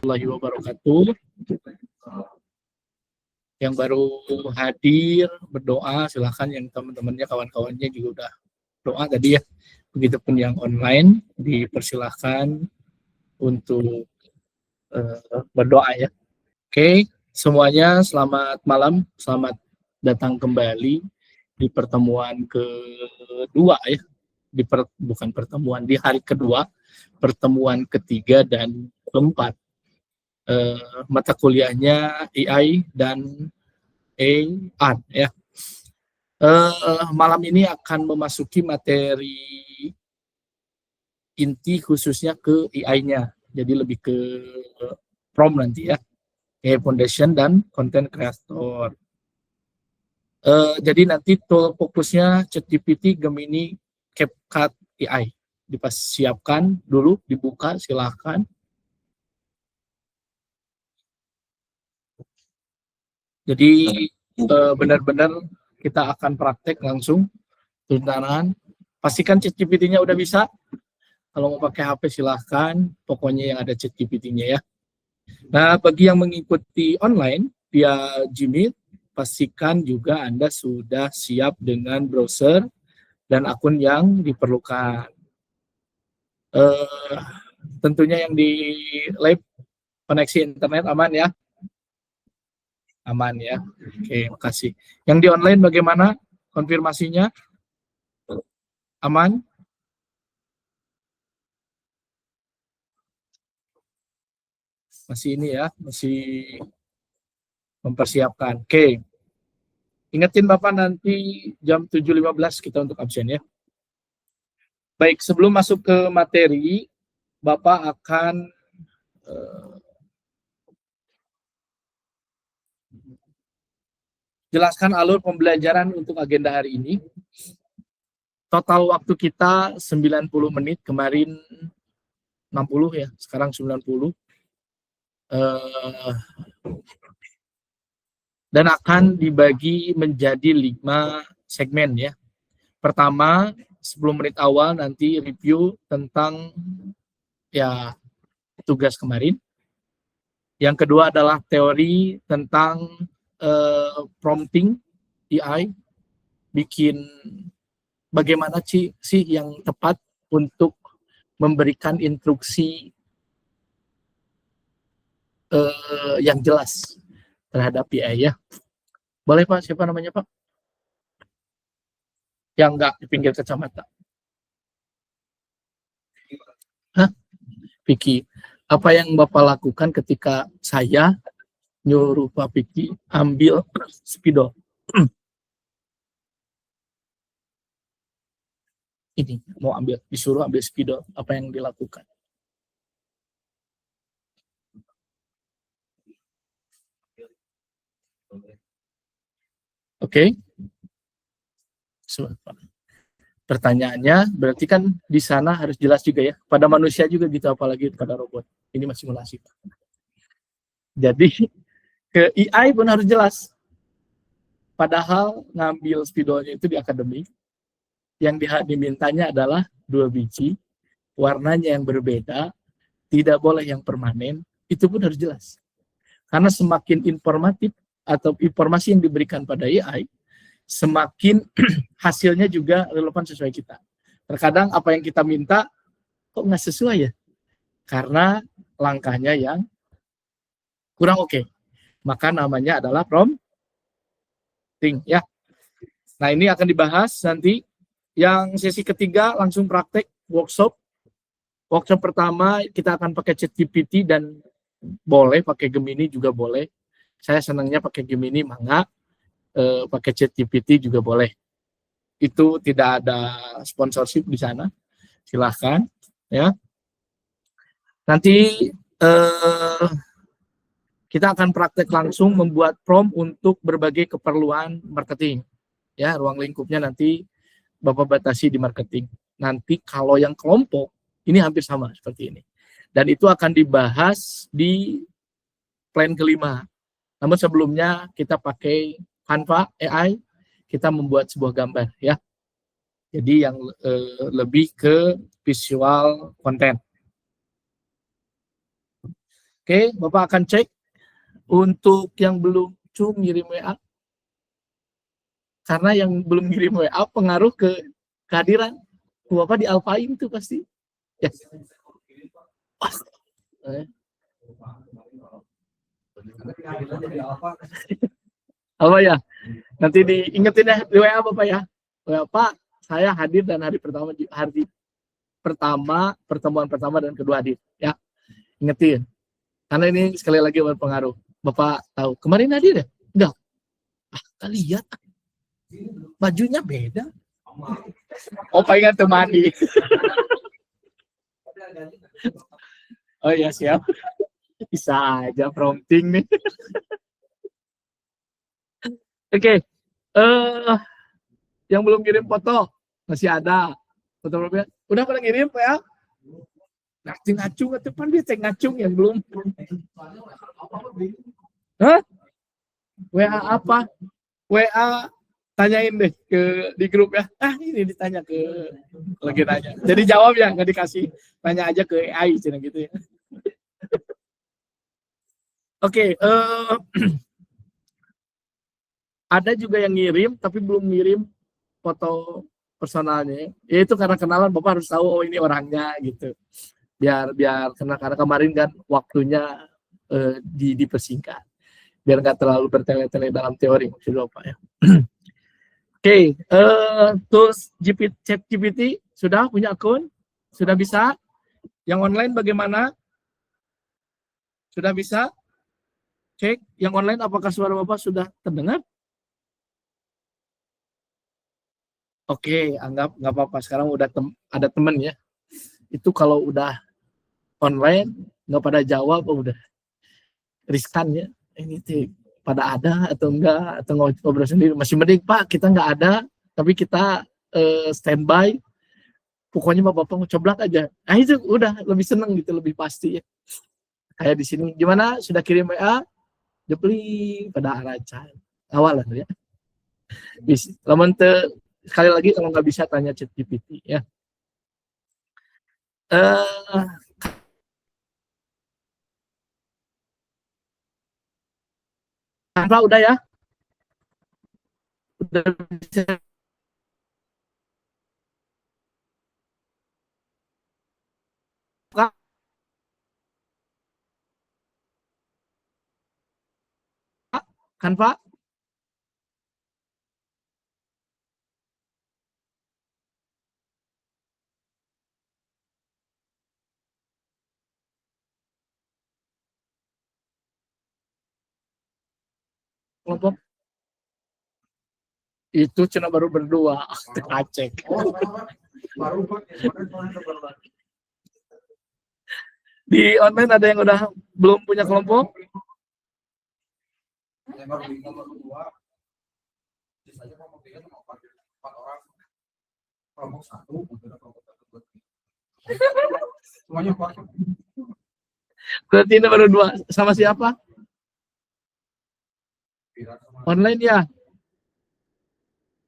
warahmatullahi wabarakatuh. Yang baru hadir berdoa silahkan, yang teman-temannya kawan-kawannya juga udah doa tadi ya. Begitupun yang online dipersilahkan untuk berdoa ya. Oke, semuanya selamat malam, selamat datang kembali di pertemuan kedua ya. Bukan pertemuan, di hari kedua, pertemuan ketiga dan keempat. Mata kuliahnya AI dan AR ya. Malam ini akan memasuki materi inti khususnya ke AI-nya. Jadi lebih ke prompt nanti ya. AI Foundation dan Content Creator. Jadi nanti tool fokusnya ChatGPT, Gemini, CapCut, AI. Disiapkan dulu, dibuka silahkan. Jadi benar-benar kita akan praktek langsung tuntanan. Pastikan ChatGPT-nya udah bisa. Kalau mau pakai HP silahkan, pokoknya yang ada ChatGPT-nya ya. Nah, bagi yang mengikuti online via Gmeet, pastikan juga Anda sudah siap dengan browser dan akun yang diperlukan. Tentunya yang di live koneksi internet aman ya? Aman ya. Oke, makasih. Yang di online bagaimana konfirmasinya? Aman? Masih ini ya, masih mempersiapkan. Oke. Ingetin Bapak nanti jam 7.15 kita untuk absen ya. Baik, sebelum masuk ke materi, Bapak akan jelaskan alur pembelajaran untuk agenda hari ini. Total waktu kita 90 menit, kemarin 60 ya, sekarang 90. Dan akan dibagi menjadi 5 segmen ya. Pertama, 10 menit awal nanti review tentang ya tugas kemarin. Yang kedua adalah teori tentang prompting AI, bikin bagaimana sih yang tepat untuk memberikan instruksi yang jelas terhadap AI ya. Boleh Pak, siapa namanya Pak? Yang enggak di pinggir kacamata. Hah? Vicky. Apa yang Bapak lakukan ketika saya nyuruh Pak Vicky ambil spidol? Ini mau ambil, disuruh ambil spidol, apa yang dilakukan? Oke. Pertanyaannya berarti kan di sana harus jelas juga ya, pada manusia juga gitu, apalagi pada robot. Ini masih simulasi. Jadi ke AI pun harus jelas. Padahal ngambil spidolnya itu di akademik, yang dimintanya adalah 2 biji, warnanya yang berbeda, tidak boleh yang permanen, itu pun harus jelas. Karena semakin informatif atau informasi yang diberikan pada AI, semakin hasilnya juga relevan sesuai kita. Terkadang apa yang kita minta kok nggak sesuai ya, karena langkahnya yang kurang oke. Maka namanya adalah prompting ya. Nah, ini akan dibahas nanti. Yang sesi ketiga langsung praktek workshop. Workshop pertama kita akan pakai ChatGPT dan boleh pakai Gemini juga boleh. Saya senangnya pakai Gemini, mangga. Pakai ChatGPT juga boleh. Itu tidak ada sponsorship di sana. Silahkan ya. Nanti kita akan praktek langsung membuat prompt untuk berbagai keperluan marketing. Ya, ruang lingkupnya nanti Bapak batasi di marketing. Nanti kalau yang kelompok ini hampir sama seperti ini. Dan itu akan dibahas di plan kelima. Namun sebelumnya kita pakai Canva AI, kita membuat sebuah gambar ya. Jadi yang lebih ke visual content. Oke, Bapak akan cek untuk yang belum ngirim WA. Karena yang belum ngirim WA pengaruh ke kehadiran. Bapak di alfain tuh pasti. Ya. Pas. Apa ya? Nanti diingetin ya di WA Bapak ya. WA Pak, saya hadir dan hari pertama, pertemuan pertama dan kedua hadir. Ya, ingetin. Karena ini sekali lagi berpengaruh. Bapak tahu, kemarin hadir ya? Enggak. Ah, lihat. Bajunya beda. Oh, pengen temani. Oh iya, siap. Bisa aja prompting nih. Oke. Yang belum kirim foto masih ada. Foto profil. Udah pada ngirim ya? Ngacung atau pan dia cek ngacung yang belum. Hah? WA apa? WA tanyain deh di grup ya. Ah, ini ditanya ke lagi nanya. Jadi jawab ya, nggak dikasih. Tanya aja ke AI cina gitu ya. Oke, ada juga yang ngirim tapi belum ngirim foto personalnya. Ya itu karena kenalan, Bapak harus tahu oh ini orangnya gitu. Biar karena kemarin kan waktunya dipersingkat. Biar nggak terlalu bertele-tele dalam teori maksud Bapak ya. Oke, tools chat GPT sudah punya akun? Sudah bisa? Yang online bagaimana? Sudah bisa? Cek yang online apakah suara Bapak sudah terdengar? Oke, anggap nggak apa-apa. Sekarang udah ada temen ya. Itu kalau udah online nggak pada jawab, udah riskan ya. Ini tuh pada ada atau enggak atau ngobrol sendiri. Masih mending Pak kita nggak ada, tapi kita standby. Pokoknya Bapak coblak aja. Nah itu udah lebih seneng gitu, lebih pasti ya. Kayak di sini gimana? Sudah kirim WA? Jepli pada aracan. Awal lah ya. Bisa. Sekali lagi kalau nggak bisa tanya chat GPT ya. Tanpa udah ya. Udah bisa. Kan Pak? Kelompok itu cina baru berdua. Acek. Di online ada yang udah belum punya kelompok? Berarti ini baru dua. Sama siapa? Online ya?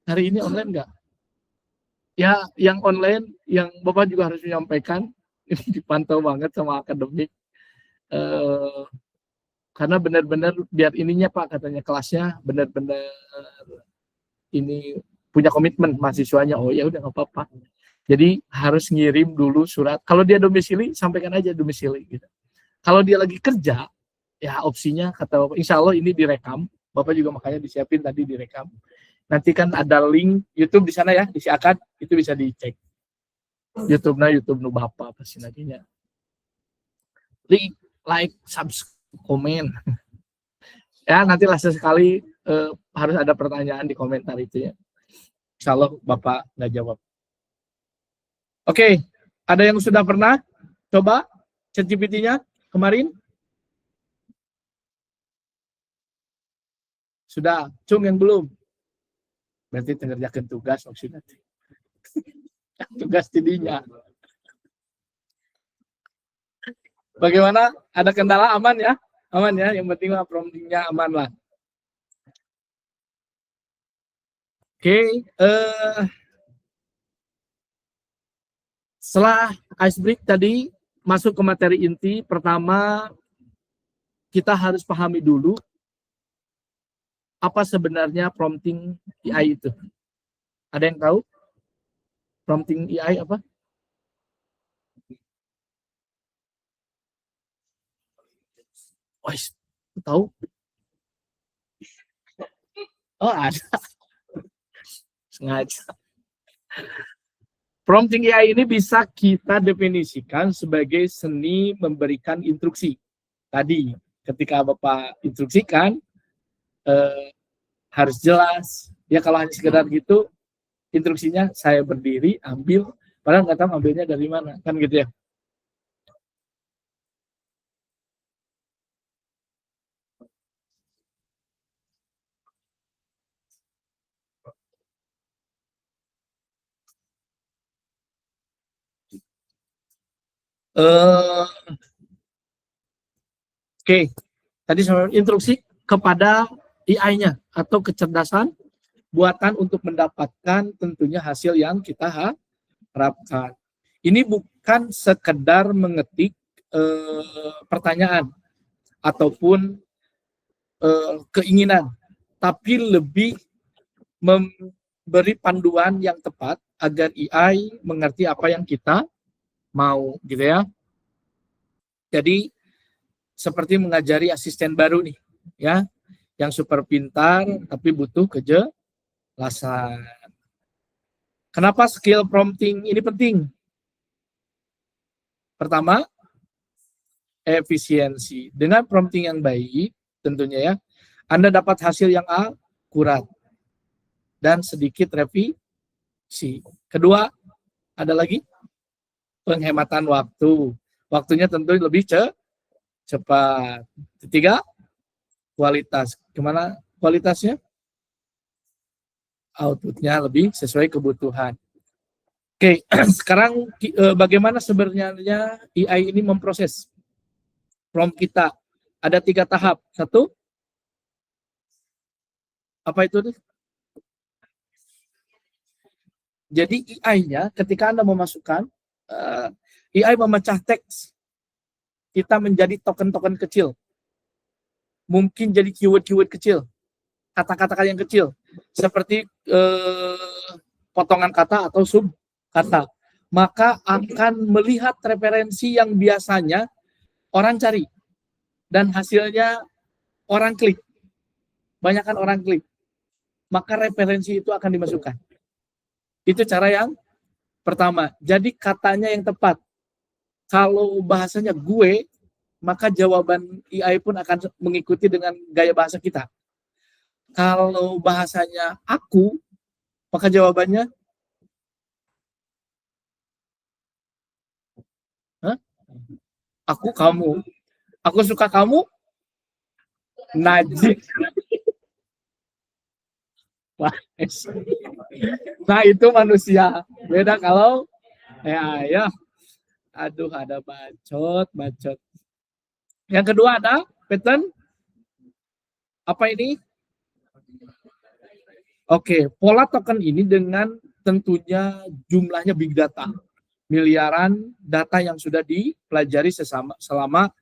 Hari ini online nggak? Ya, yang online, yang Bapak juga harus menyampaikan, ini dipantau banget sama akademik. Karena benar-benar biar ininya Pak, katanya kelasnya benar-benar ini punya komitmen mahasiswanya. Oh ya udah nggak apa-apa. Jadi harus ngirim dulu surat. Kalau dia domisili, sampaikan aja domisili. Gitu. Kalau dia lagi kerja, ya opsinya kata Bapak, insya Allah ini direkam. Bapak juga makanya disiapin tadi direkam. Nanti kan ada link YouTube di sana ya, disiakan, itu bisa dicek. YouTube-nya YouTube nu Bapak pasti nantinya. Link, like, subscribe, komen. Ya nantilah sesekali harus ada pertanyaan di komentar itu ya. Insya Allah Bapak nggak jawab. Oke, ada yang sudah pernah coba chat GPT-nya kemarin? Sudah, cung yang belum? Berarti mengerjakan tugas maksudnya. Tugas tidinya. Bagaimana? Ada kendala aman ya? Aman ya, yang penting lah promptingnya aman lah. Oke, setelah ice break tadi masuk ke materi inti. Pertama, kita harus pahami dulu apa sebenarnya prompting AI itu. Ada yang tahu prompting AI apa? Wah, tahu? Oh, ada. Sengaja. Prompting AI ini bisa kita definisikan sebagai seni memberikan instruksi. Tadi, ketika Bapak instruksikan, harus jelas. Ya kalau hanya sekedar gitu, instruksinya saya berdiri, ambil, padahal nggak tahu ambilnya dari mana. Kan gitu ya. Oke, tadi saya instruksi kepada AI-nya atau kecerdasan buatan untuk mendapatkan tentunya hasil yang kita harapkan. Ini bukan sekedar mengetik pertanyaan ataupun keinginan, tapi lebih memberi panduan yang tepat agar AI mengerti apa yang kita mau, gitu ya. Jadi seperti mengajari asisten baru nih, ya, yang super pintar tapi butuh kejelasan. Kenapa skill prompting ini penting? Pertama, efisiensi. Dengan prompting yang baik, tentunya ya, Anda dapat hasil yang akurat dan sedikit revisi. Kedua, ada lagi penghematan waktu. Waktunya tentu lebih cepat. Ketiga, kualitas. Gimana kualitasnya? Outputnya lebih sesuai kebutuhan. Oke, sekarang bagaimana sebenarnya AI ini memproses prompt kita? Ada 3 tahap. Satu, apa itu? Jadi AI-nya ketika Anda memasukkan, AI memecah teks kita menjadi token-token kecil. Mungkin jadi keyword-keyword kecil, kata-kata yang kecil, seperti potongan kata atau sub kata. Maka akan melihat referensi yang biasanya orang cari dan hasilnya orang klik. Banyakkan orang klik. Maka referensi itu akan dimasukkan. Itu cara yang pertama. Jadi katanya yang tepat. Kalau bahasanya gue, maka jawaban AI pun akan mengikuti dengan gaya bahasa kita. Kalau bahasanya aku, maka jawabannya aku, kamu. Aku suka kamu, Najib. Nah, itu manusia. Beda kalau ya. Aduh, ada bacot. Yang kedua ada pattern. Apa ini? Oke, pola token ini dengan tentunya jumlahnya big data. Miliaran data yang sudah dipelajari selama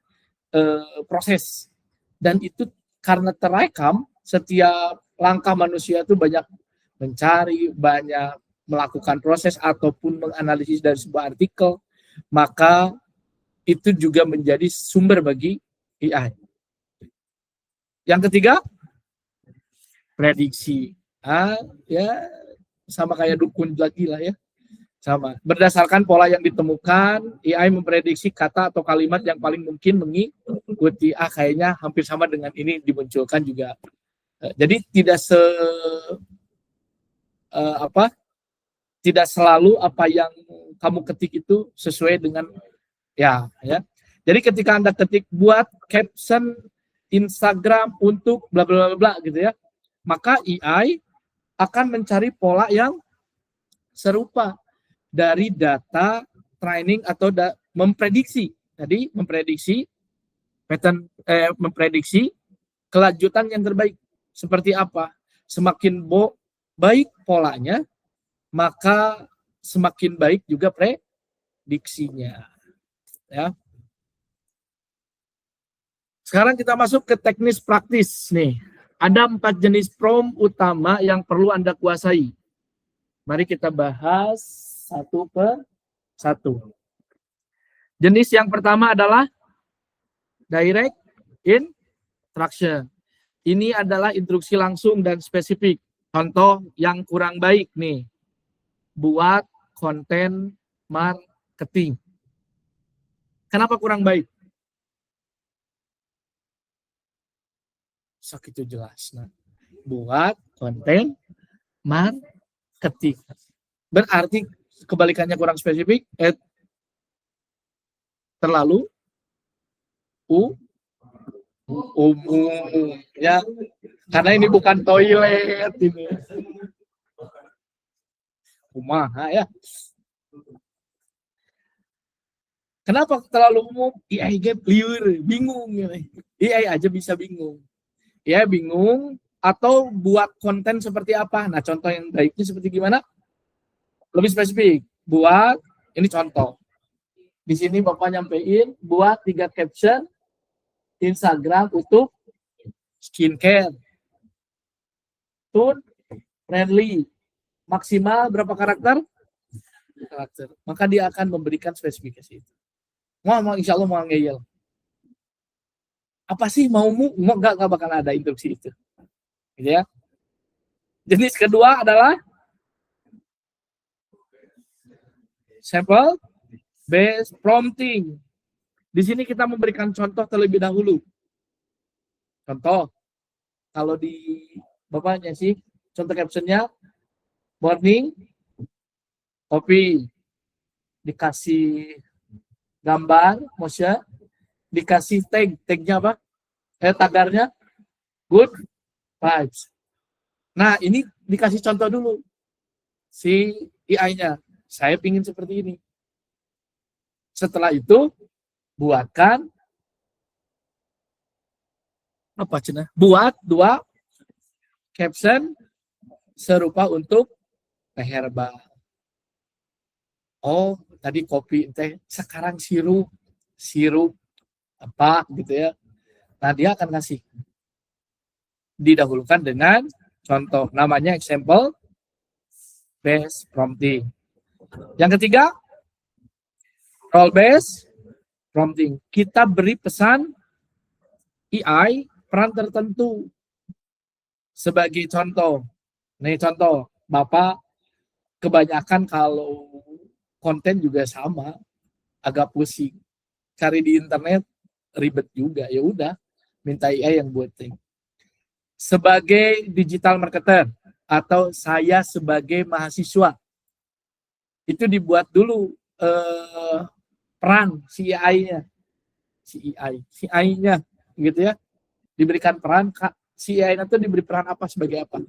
proses. Dan itu karena terekam, setiap langkah manusia itu banyak mencari, banyak melakukan proses ataupun menganalisis dari sebuah artikel, maka itu juga menjadi sumber bagi AI. Yang ketiga, prediksi. Ya sama kayak dukun lagi lah ya. Sama. Berdasarkan pola yang ditemukan, AI memprediksi kata atau kalimat yang paling mungkin mengikuti. Kayaknya hampir sama dengan ini dimunculkan juga. Jadi tidak tidak selalu apa yang kamu ketik itu sesuai dengan ya. Jadi ketika Anda ketik buat caption Instagram untuk bla bla bla gitu ya, maka AI akan mencari pola yang serupa dari data training atau memprediksi. Tadi memprediksi pattern, memprediksi kelanjutan yang terbaik. Seperti apa? Semakin baik polanya, maka semakin baik juga prediksinya. Ya. Sekarang kita masuk ke teknis praktis nih. Ada 4 jenis prompt utama yang perlu Anda kuasai. Mari kita bahas satu per satu. Jenis yang pertama adalah direct instruction. Ini adalah instruksi langsung dan spesifik. Contoh yang kurang baik nih. Buat konten marketing. Kenapa kurang baik? Segitu jelas. Nah, buat konten marketing. Berarti kebalikannya kurang spesifik, terlalu umum ya, karena ini bukan toilet ini. Kumaha ya. Kenapa terlalu umum? AI liur, bingung ya. AI aja bisa bingung. Ya bingung atau buat konten seperti apa. Nah, contoh yang baiknya seperti gimana? Lebih spesifik. Buat ini contoh. Di sini Bapak nyampein buat 3 caption Instagram untuk skincare. Tune friendly. Maksimal berapa karakter? Maka dia akan memberikan spesifikasi itu. Mau insya Allah mau ngeyel. Apa sih maumu? Enggak bakal ada instruksi itu. Gitu ya. Jenis kedua adalah sample based prompting. Di sini kita memberikan contoh terlebih dahulu. Contoh, kalau di bapaknya sih, contoh captionnya morning kopi, dikasih gambar, motion, dikasih tagnya apa? Tagarnya good vibes. Nah, ini dikasih contoh dulu si AI-nya. Saya pingin seperti ini. Setelah itu buatkan apa cina? Buat 2 caption serupa untuk teh herbal. Oh, tadi kopi teh, sekarang sirup apa gitu ya. Nah, dia akan ngasih. Didahulukan dengan contoh, namanya example based prompting. Yang ketiga, role based prompting. Kita beri pesan AI peran tertentu. Sebagai contoh, nih contoh, Bapak kebanyakan kalau konten juga sama, agak pusing. Cari di internet ribet juga, ya udah minta AI yang buatin. Sebagai digital marketer atau saya sebagai mahasiswa, itu dibuat dulu peran si AI-nya, si AI-nya gitu ya, diberikan peran, si AI-nya itu diberi peran apa sebagai apa?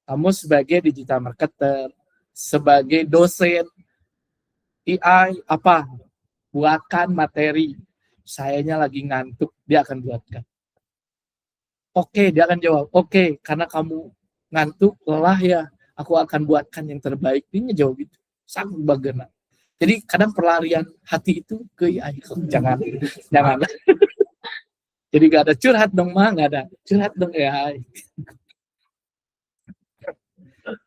Kamu sebagai digital marketer, sebagai dosen, AI apa? Buatkan materi. Sayanya lagi ngantuk, dia akan buatkan. Oke, dia akan jawab, oke, karena kamu ngantuk, lelah ya, aku akan buatkan yang terbaik. Dia jawab itu. Sangat bagaimana. Jadi kadang pelarian hati itu ke AI. Jangan. Jadi gak ada curhat dong, mah, gak ada. Curhat dong AI.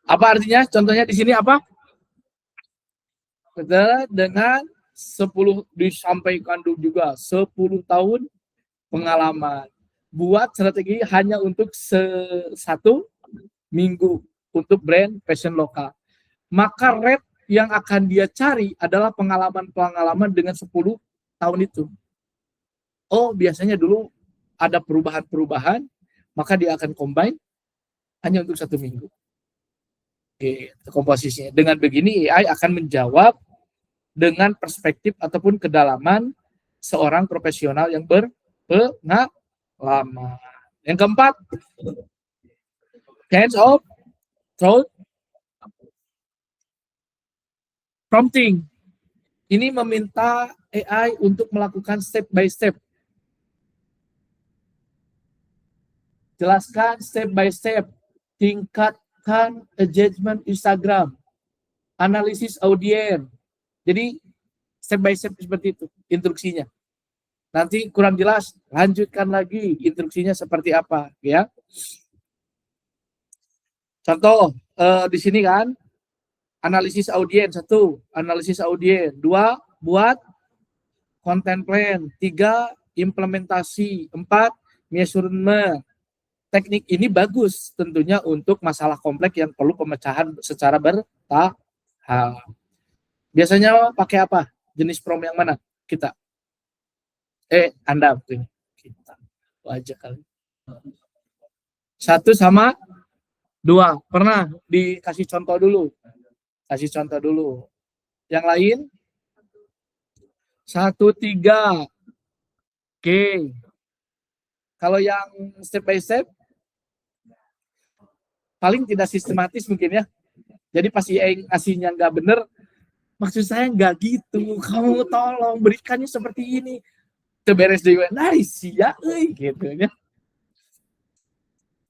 Apa artinya? Contohnya di sini apa? Dengan 10 disampaikan juga 10 tahun pengalaman. Buat strategi hanya untuk 1 minggu untuk brand fashion lokal. Maka rate yang akan dia cari adalah pengalaman-pengalaman dengan 10 tahun itu. Oh, biasanya dulu ada perubahan-perubahan, maka dia akan combine hanya untuk 1 minggu. Oke, komposisinya. Dengan begini AI akan menjawab dengan perspektif ataupun kedalaman seorang profesional yang berpengalaman. Yang keempat, hands off through prompting. Ini meminta AI untuk melakukan step by step. Jelaskan step by step. Tingkatkan engagement Instagram. Analisis audiens. Jadi step by step seperti itu instruksinya. Nanti kurang jelas, lanjutkan lagi instruksinya seperti apa, ya. Contoh di sini kan, analisis audiens 1, analisis audiens 2, buat content plan 3, implementasi 4, measurement. Teknik ini bagus tentunya untuk masalah kompleks yang perlu pemecahan secara bertahap. Biasanya pakai apa? Jenis prompt yang mana? Kita. Anda. Kita. Wajah kali. 1 sama 2. Pernah dikasih contoh dulu. Kasih contoh dulu. Yang lain? 1, 3. Oke. Kalau yang step by step, paling tidak sistematis mungkin ya. Jadi pas IE ngasihnya nggak bener, maksud saya nggak gitu. Kamu tolong berikannya seperti ini. Beres di nice ya, gitu ya.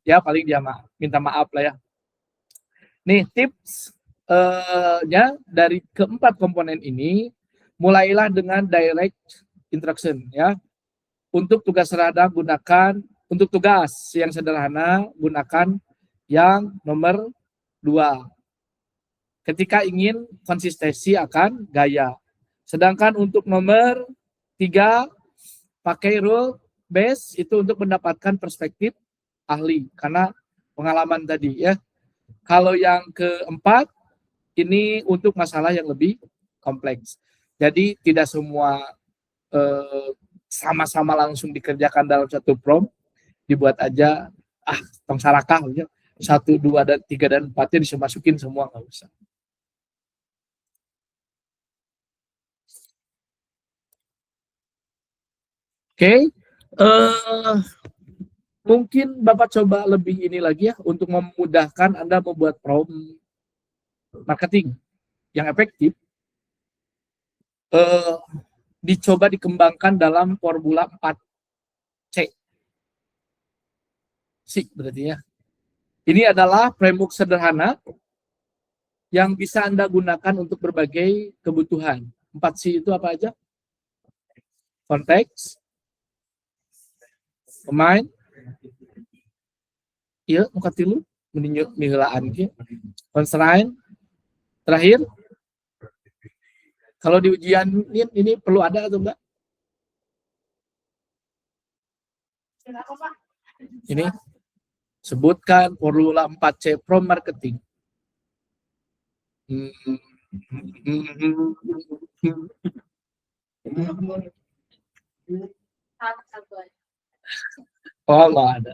Ya paling dia minta maaf lah ya. Nih tips nya dari keempat komponen ini, mulailah dengan direct instruction ya. Untuk tugas sederhana gunakan, untuk tugas yang sederhana gunakan yang nomor 2. Ketika ingin konsistensi akan gaya. Sedangkan untuk nomor 3, pakai rule base itu untuk mendapatkan perspektif ahli karena pengalaman tadi ya. Kalau yang keempat ini untuk masalah yang lebih kompleks. Jadi tidak semua sama-sama langsung dikerjakan dalam satu prompt, dibuat aja tong sarakah ya. 1, 2 dan 3 dan 4-nya dimasukin semua, nggak usah. Oke, mungkin Bapak coba lebih ini lagi ya untuk memudahkan Anda membuat prompt marketing yang efektif. Dicoba dikembangkan dalam formula 4C. Berarti ya. Ini adalah framework sederhana yang bisa Anda gunakan untuk berbagai kebutuhan. 4C itu apa aja? Konteks, pemain, iya, muka tilu, meninjau mihelaan ke, constraint, terakhir, kalau di ujian ini perlu ada atau enggak? Ini, sebutkan formula 4C from marketing. Oh, nggak ada.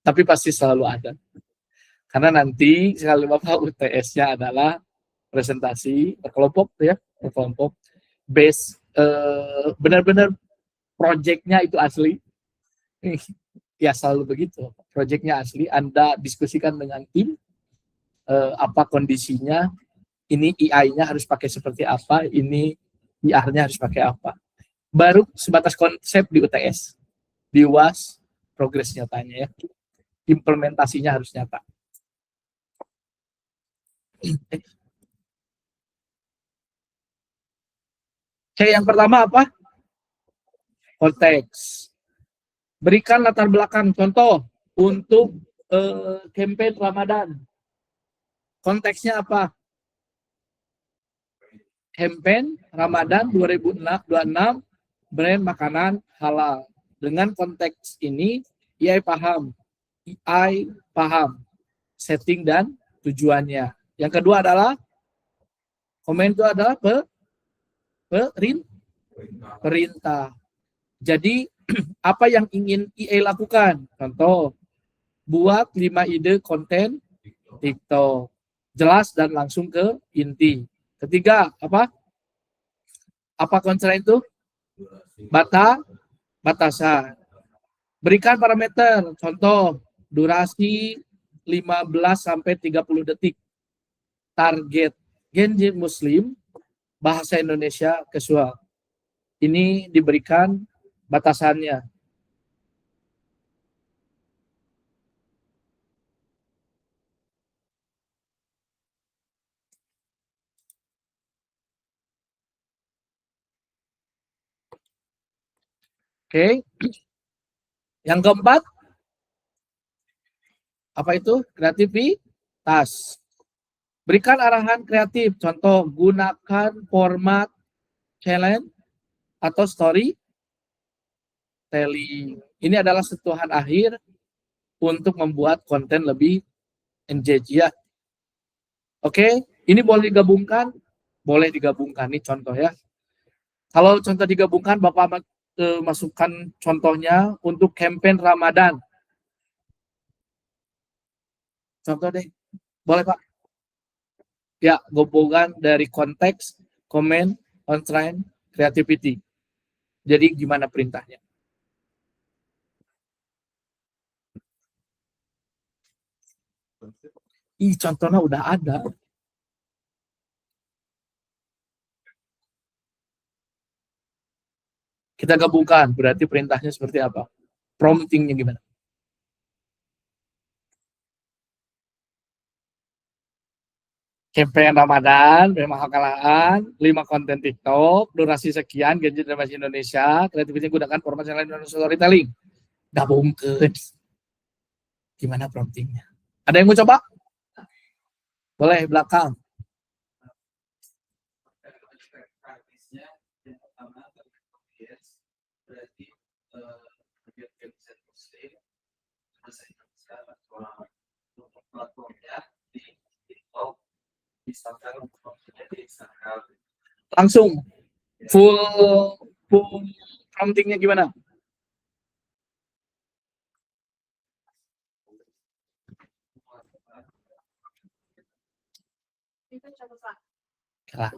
Tapi pasti selalu ada. Karena nanti sekali Bapak UTS-nya adalah presentasi berkelompok ya, berkelompok base benar-benar project-nya itu asli. Ya selalu begitu. Project-nya asli, Anda diskusikan dengan tim apa kondisinya, ini EI-nya harus pakai seperti apa, ini IR-nya harus pakai apa. Baru sebatas konsep di UTS. Di UAS progres nyatanya ya. Implementasinya harus nyata. Oke, yang pertama apa? Konteks. Berikan latar belakang. Contoh untuk campaign Ramadan. Konteksnya apa? Campaign Ramadan 2026 brand makanan halal. Dengan konteks ini, IAI paham. IAI paham setting dan tujuannya. Yang kedua adalah komen itu adalah perintah. Jadi apa yang ingin IAI lakukan? Contoh, buat 5 ide konten TikTok. Jelas dan langsung ke inti. Ketiga, apa? Apa constraint itu? Batasan. Berikan parameter, contoh durasi 15 sampai 30 detik. Target Gen Z Muslim, bahasa Indonesia casual. Ini diberikan batasannya. Oke. Yang keempat, apa itu? Kreativitas. Berikan arahan kreatif. Contoh, gunakan format challenge atau storytelling. Ini adalah sentuhan akhir untuk membuat konten lebih engage ya. Oke, ini boleh digabungkan? Boleh digabungkan. Ini contoh ya. Kalau contoh digabungkan, Bapak masukkan contohnya untuk campaign Ramadan. Contoh deh. Boleh Pak? Ya, gabungan dari konteks, comment, constraint, creativity. Jadi gimana perintahnya? Contohnya udah ada. Kita gabungkan, berarti perintahnya seperti apa? Promptingnya gimana? Campaign Ramadan, memang hakalaan, 5 konten TikTok, durasi sekian, gadget dan bahasa Indonesia, kreativitas gunakan format yang lain dan storytelling. Gabungkan. Gimana promptingnya? Ada yang mau coba? Boleh, belakang. Langsung full promptingnya gimana?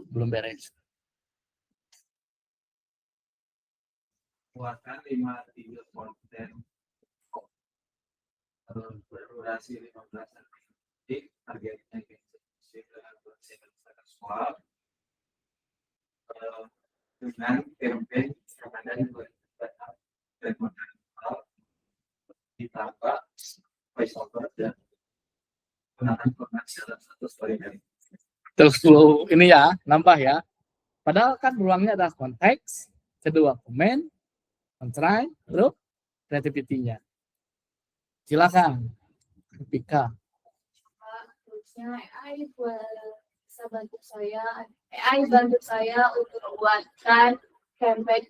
Belum beres. Buatkan 5 video konten berdurasi 15 detik, targetnya dengan durasi seksual dengan campaign Ramadan 2026 dan modal ditambah voiceover dan gunakan format salah satu storytelling. Terus dulu ini ya, nambah ya. Padahal kan ruangnya adalah konteks, kedua komen, constraint, terus creativity-nya. Silakan, Pika. AI bisa bantu saya, AI bantu saya untuk membuatkan campaign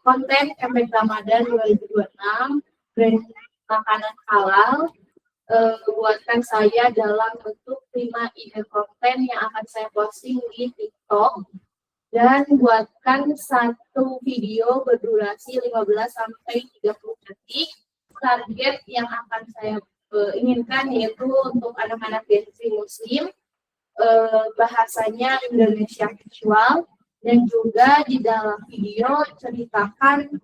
konten campaign Ramadan 2026 brand makanan halal. Buatkan saya dalam bentuk 5 ide konten yang akan saya posting di TikTok dan buatkan satu video berdurasi 15 sampai 30 detik. Target yang akan saya inginkan yaitu untuk anak-anak Gen Z Muslim, bahasanya Indonesia visual, dan juga di dalam video ceritakan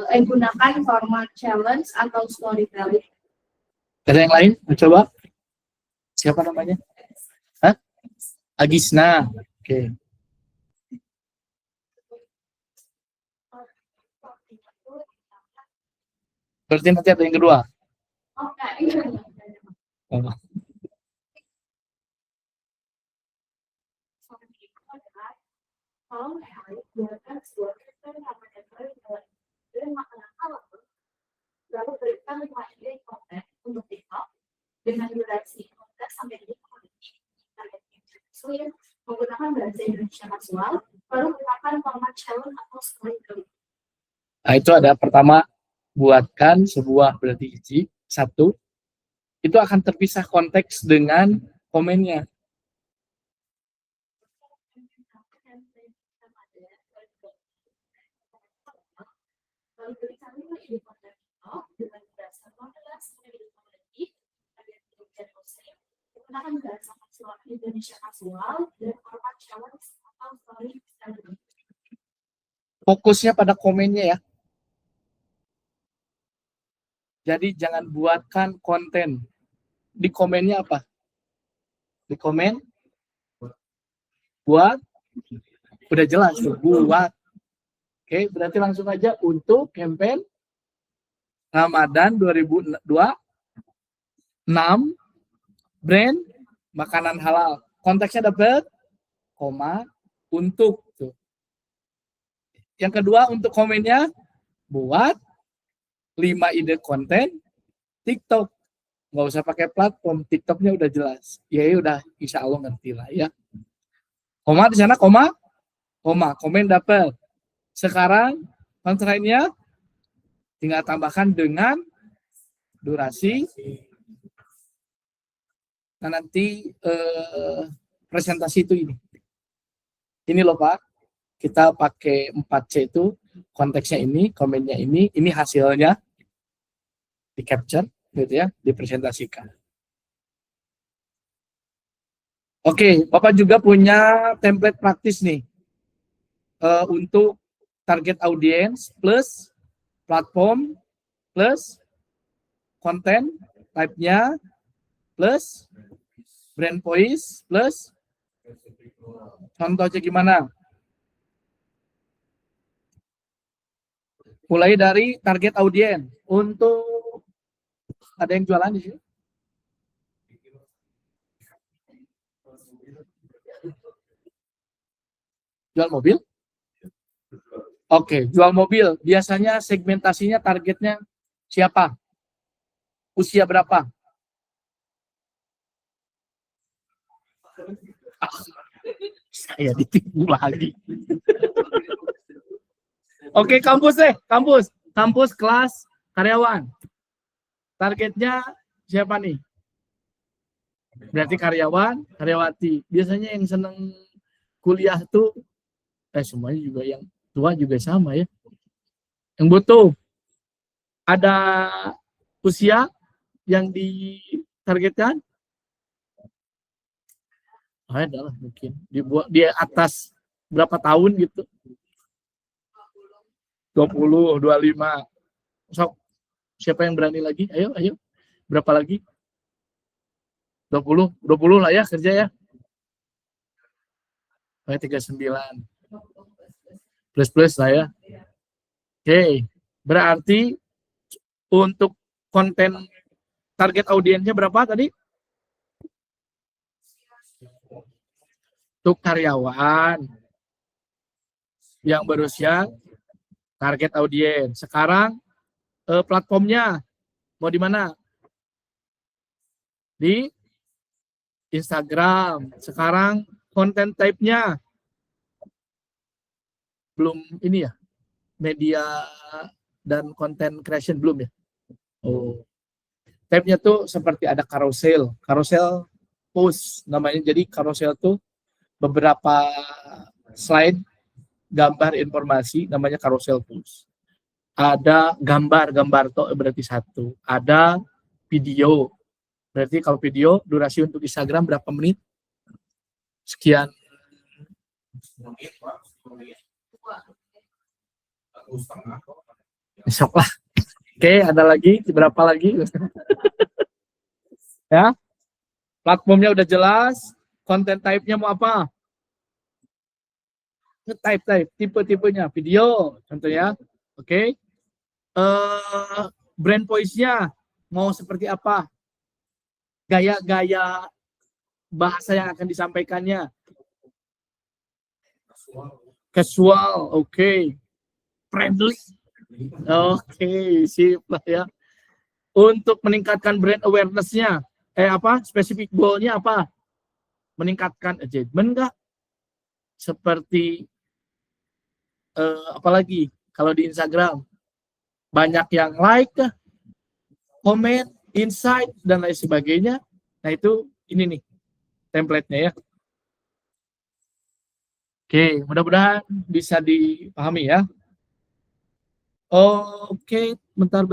gunakan format challenge atau storytelling. Ada yang lain? Coba. Siapa namanya? Hah? Agisna. Oke. Berarti nanti ada yang kedua. Kalau AI gunakan sebuah konten dan makanan halal, lalu berikan 5 ide konten untuk TikTok dengan durasi 15 sampai 30 menit. Targetnya menggunakan bahasa Indonesia kasual, lalu gunakan format challenge atau storytelling. Nah, itu ada pertama, buatkan sebuah berarti isi, satu, itu akan terpisah konteks dengan komennya. Fokusnya pada komennya ya. Jadi jangan buatkan konten. Di komennya apa? Di komen buat, udah jelas tuh, buat. Oke, berarti langsung aja untuk campaign Ramadan 2026 brand makanan halal. Konteksnya dapat, koma, untuk. Tuh. Yang kedua untuk komennya buat 5 ide konten TikTok. Nggak usah pakai platform, TikToknya udah jelas. Ya udah, insya Allah ngerti lah ya. Koma di sana, koma, komen dapat. Sekarang constraint-nya tinggal tambahkan dengan durasi. Nah nanti presentasi itu ini. Ini loh Pak, kita pakai 4C itu, konteksnya ini, komennya ini hasilnya di capture, gitu ya, dipresentasikan. Oke, Bapak juga punya template praktis nih untuk target audience plus platform plus konten type-nya plus brand voice plus contohnya gimana? Mulai dari target audience untuk ada yang jualan di sini? Jual mobil? Oke, jual mobil. Biasanya segmentasinya targetnya siapa? Usia berapa? Saya ditipu lagi. Oke, kampus deh, kampus kelas karyawan. Targetnya siapa nih? Berarti karyawan, karyawati. Biasanya yang seneng kuliah tuh, semuanya juga yang tua juga sama ya. Yang butuh ada usia yang ditargetkan? Ada lah mungkin. Dibuat di atas berapa tahun gitu? 20, 25. Sok, siapa yang berani lagi? Ayo. Berapa lagi? 20 lah ya kerja ya. 39. Plus lah ya. Oke, berarti untuk konten target audiensnya berapa tadi? Untuk karyawan yang berusia target audiens. Sekarang platformnya mau di mana? Di Instagram. Sekarang konten type-nya belum ini ya, media dan konten creation belum ya. Oh, type-nya tuh seperti ada carousel post namanya. Jadi carousel tuh beberapa slide gambar informasi namanya carousel post. Ada gambar tuh berarti satu. Ada video. Berarti kalau video durasi untuk Instagram berapa menit? Sekian. Besok lah. Oke, ada lagi? Berapa lagi? Ya. Platformnya udah jelas. Konten type-nya mau apa? Type. Tipe-tipenya. Video, contohnya. Oke. Brand voice-nya mau seperti apa? Gaya bahasa yang akan disampaikannya. Casual, oke. Friendly. Oke, sip lah ya. Untuk meningkatkan brand awareness-nya, spesifik goal-nya apa? Meningkatkan engagement enggak? Seperti apalagi kalau di Instagram banyak yang like, komen, insight dan lain sebagainya. Nah, itu ini nih template-nya ya. Oke, mudah-mudahan bisa dipahami ya. Oke, bentar.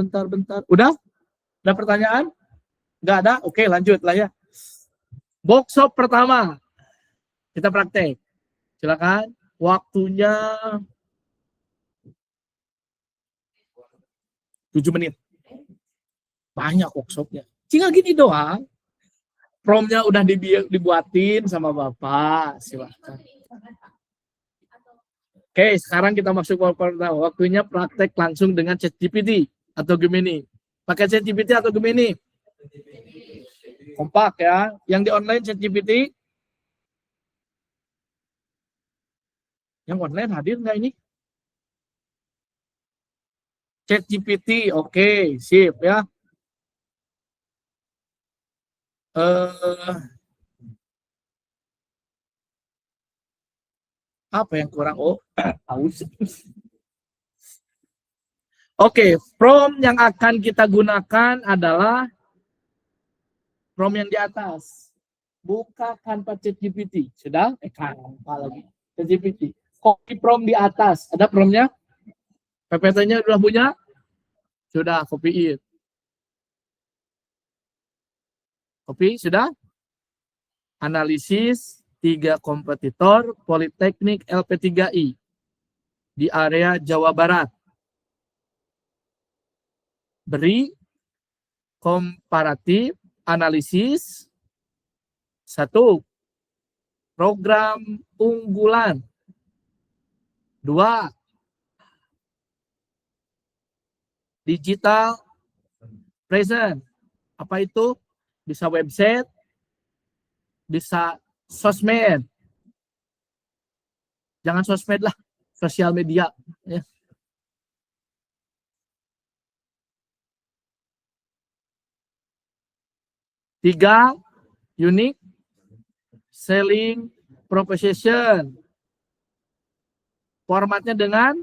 Udah? Ada pertanyaan? Nggak ada? Oke, lanjut lah ya. Workshop pertama. Kita praktek. Silakan. Waktunya 7 menit. Banyak workshopnya. Tinggal gini doang. Promnya udah dibuatin sama Bapak. Silakan. Oke, sekarang kita masuk ke pertama. Waktunya praktek langsung dengan ChatGPT atau Gemini. Pakai ChatGPT atau Gemini? Kompak ya. Yang di online ChatGPT? Yang online hadir nggak ini? ChatGPT, oke, sip ya. Apa yang kurang? Oh, aus. Oke, prompt yang akan kita gunakan adalah prompt yang di atas. Buka Canva ChatGPT. Sudah? Canva lagi. ChatGPT. Copy prompt di atas. Ada promptnya? PPT-nya sudah punya? Sudah, copy it. Copy, sudah? Analisis 3 kompetitor Politeknik LP3I di area Jawa Barat. Beri komparatif analisis 1. Program unggulan. 2. Digital present. Apa itu? Bisa website, bisa sosmed. Jangan sosmed lah, sosial media. Ya. 3. Unique selling proposition. Formatnya dengan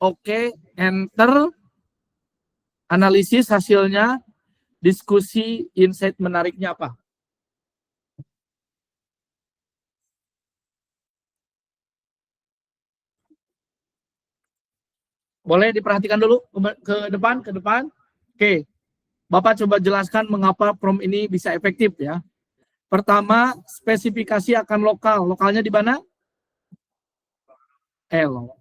oke, enter. Analisis hasilnya, diskusi, insight menariknya apa? Boleh diperhatikan dulu ke depan. Oke, Bapak coba jelaskan mengapa prompt ini bisa efektif ya. Pertama, spesifikasi akan lokal. Lokalnya di mana?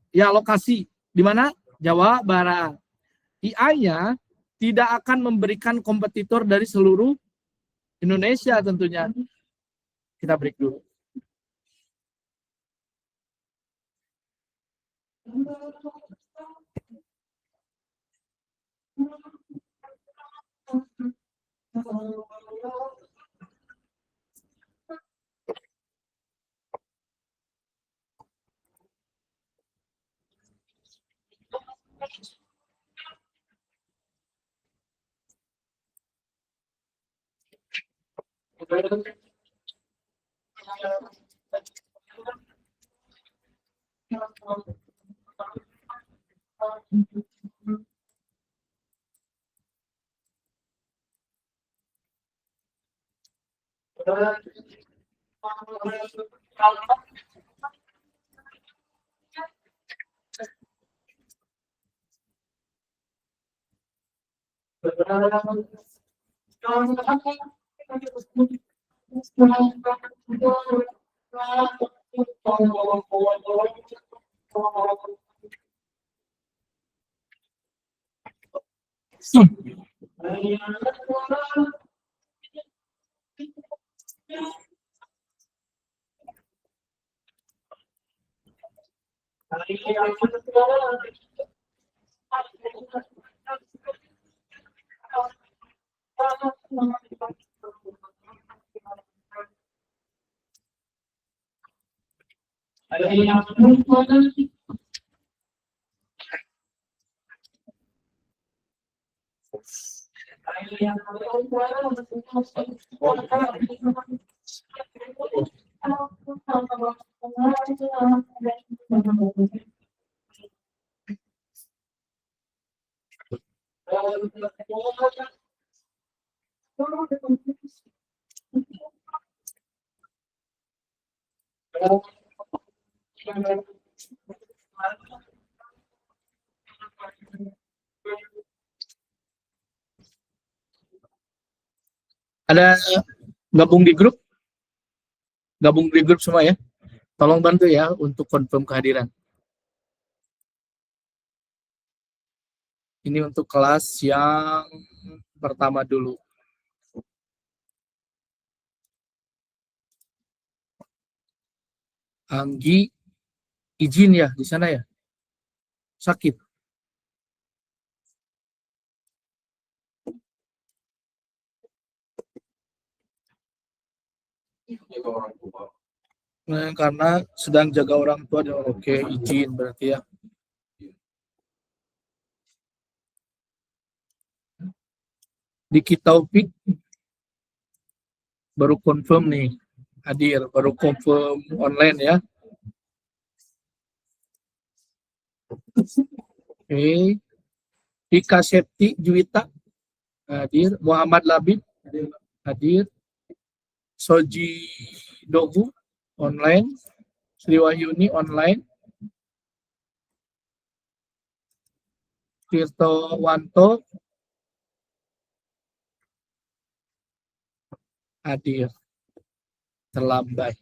Ya, lokasi. Di mana? Jawa Barat. AI-nya tidak akan memberikan kompetitor dari seluruh Indonesia tentunya. Kita break dulu. Ada gabung di grup? Gabung di grup semua ya. Tolong bantu ya untuk confirm kehadiran. Ini untuk kelas yang pertama dulu. Anggi izin ya di sana ya? Sakit. Karena sedang jaga orang tua, oke, izin berarti ya. Diki Taufik baru confirm nih hadir, baru confirm online ya. Oke. Ika Septi Juwita hadir, Muhammad Labib hadir, Soji Dogu online, Sri Wahyuni online, Tirto Wanto hadir, terlambat.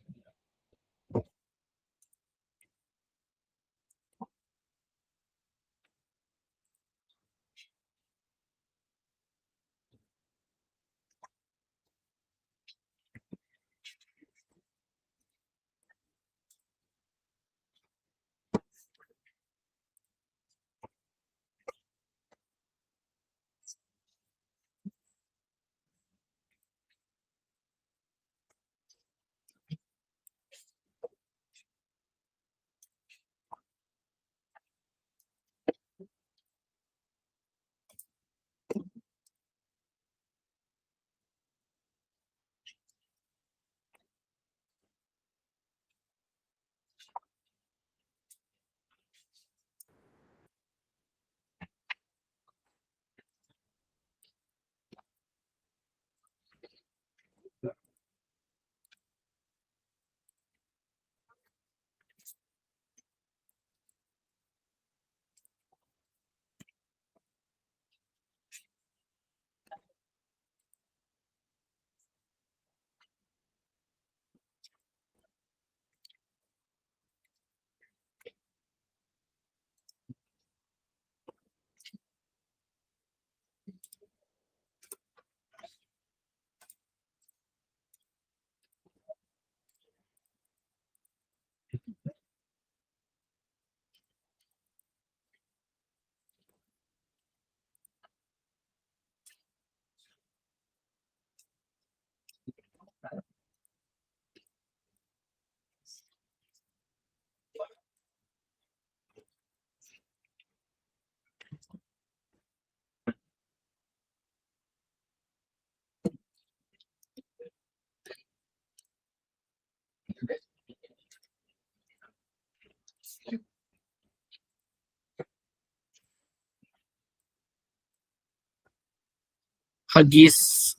Hagis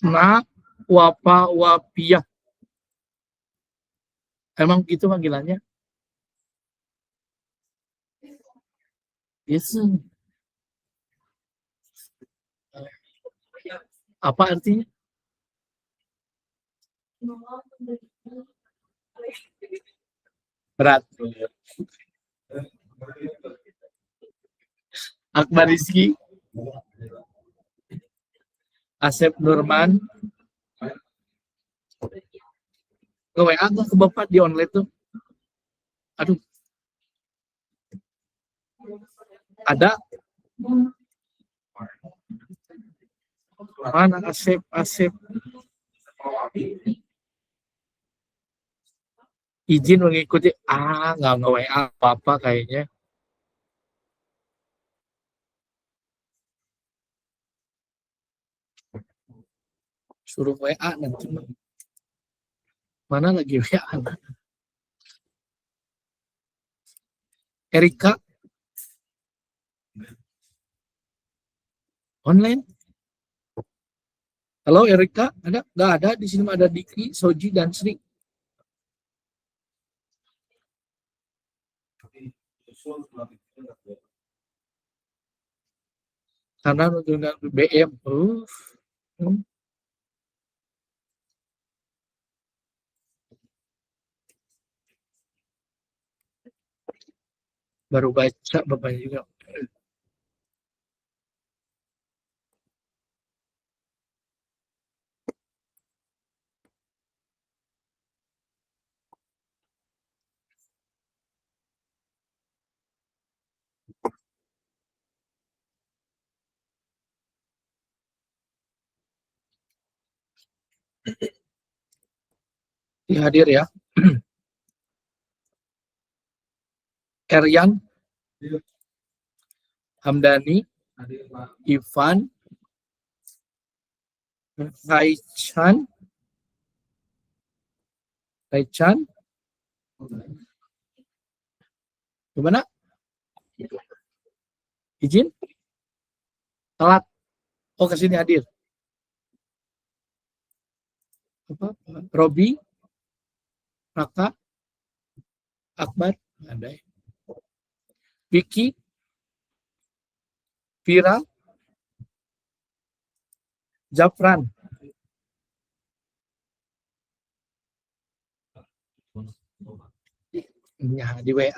na wapiyah. Emang gitu panggilannya? Yes. Apa artinya? Berat. Akbar Rizky, Asep Nurman, ke WA ke Bapak di online tuh. Aduh. Ada. Mana Asep. Izin mengikuti. Nggak WA apa-apa kayaknya. Suruh WA nanti. Mana lagi WA? Erika. Online. Halo Erika, ada? Nggak ada. Di sini ada Diki, Soji, dan Sri. Karena dengan BM. Baru baca Bapaknya juga. Hadir ya. Eryan, Hamdani, Ivan, Raichan, gimana? Izin? Telat. Oh, ke sini hadir. Apa? Robi, Raka, Akbar, ada. Vicky, Vira, Jafran. Ya, di WA.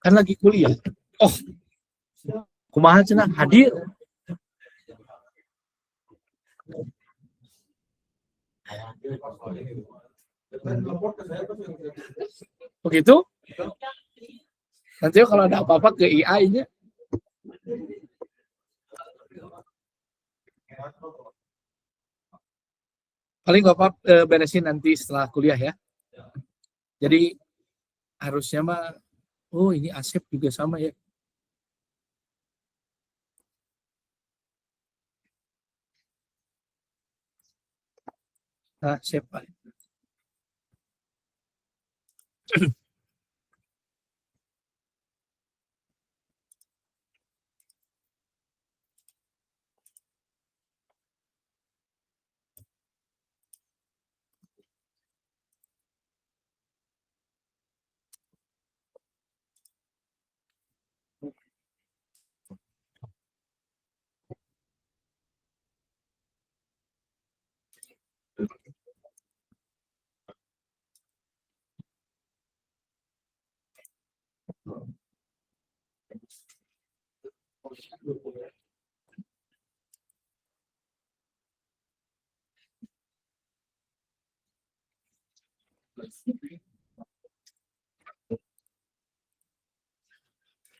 Kan lagi kuliah. Oh, kumaha cenah hadir. Begitu? Nanti kalau ada apa-apa ke AI-nya. Paling Bapak beresin nanti setelah kuliah ya. Jadi harusnya mah, oh ini Asep juga sama ya. Nah, Asep.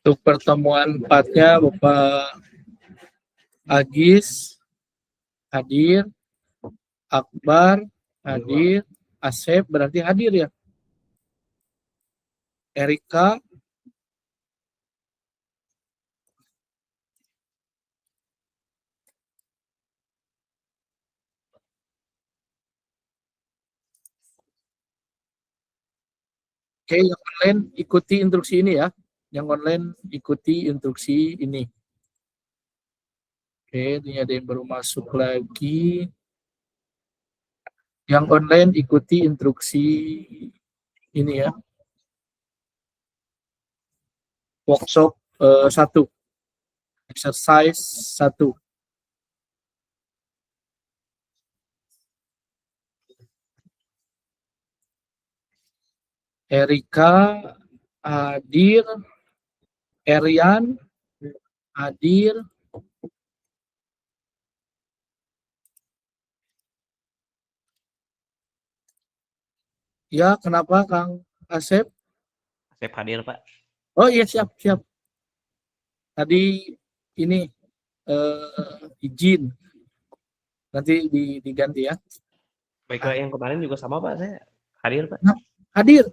Untuk pertemuan 4-nya Bapak Agis hadir, Akbar hadir, Asep berarti hadir ya. Erika, oke, yang online ikuti instruksi ini ya. Yang online ikuti instruksi ini. Oke, ini ada yang baru masuk lagi. Yang online ikuti instruksi ini ya. Workshop 1. Exercise 1. Erika hadir, Erian hadir, ya kenapa Kang Asep? Asep hadir Pak. Oh iya siap. Tadi ini izin nanti diganti ya. Baik yang kemarin juga sama Pak, saya hadir Pak. Hadir.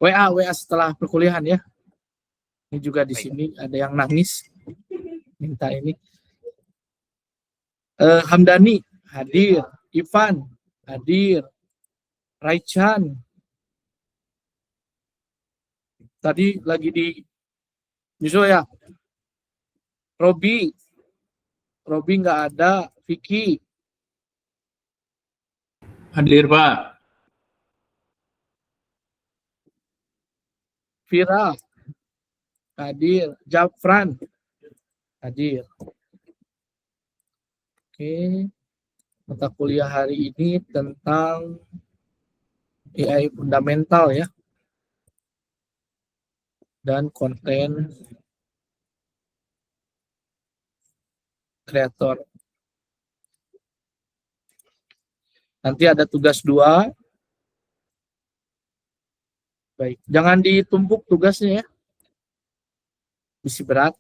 WA setelah perkuliahan ya. Ini juga di sini ada yang nangis minta ini. Hamdani hadir, Ivan hadir, Raichan tadi lagi di nyusul ya. Robi nggak ada, Vicky hadir Pak. Vira hadir, Jafran hadir. Oke, mata kuliah hari ini tentang AI fundamental ya, dan konten kreator. Nanti ada tugas 2. Baik, jangan ditumpuk tugasnya ya. Isi berat,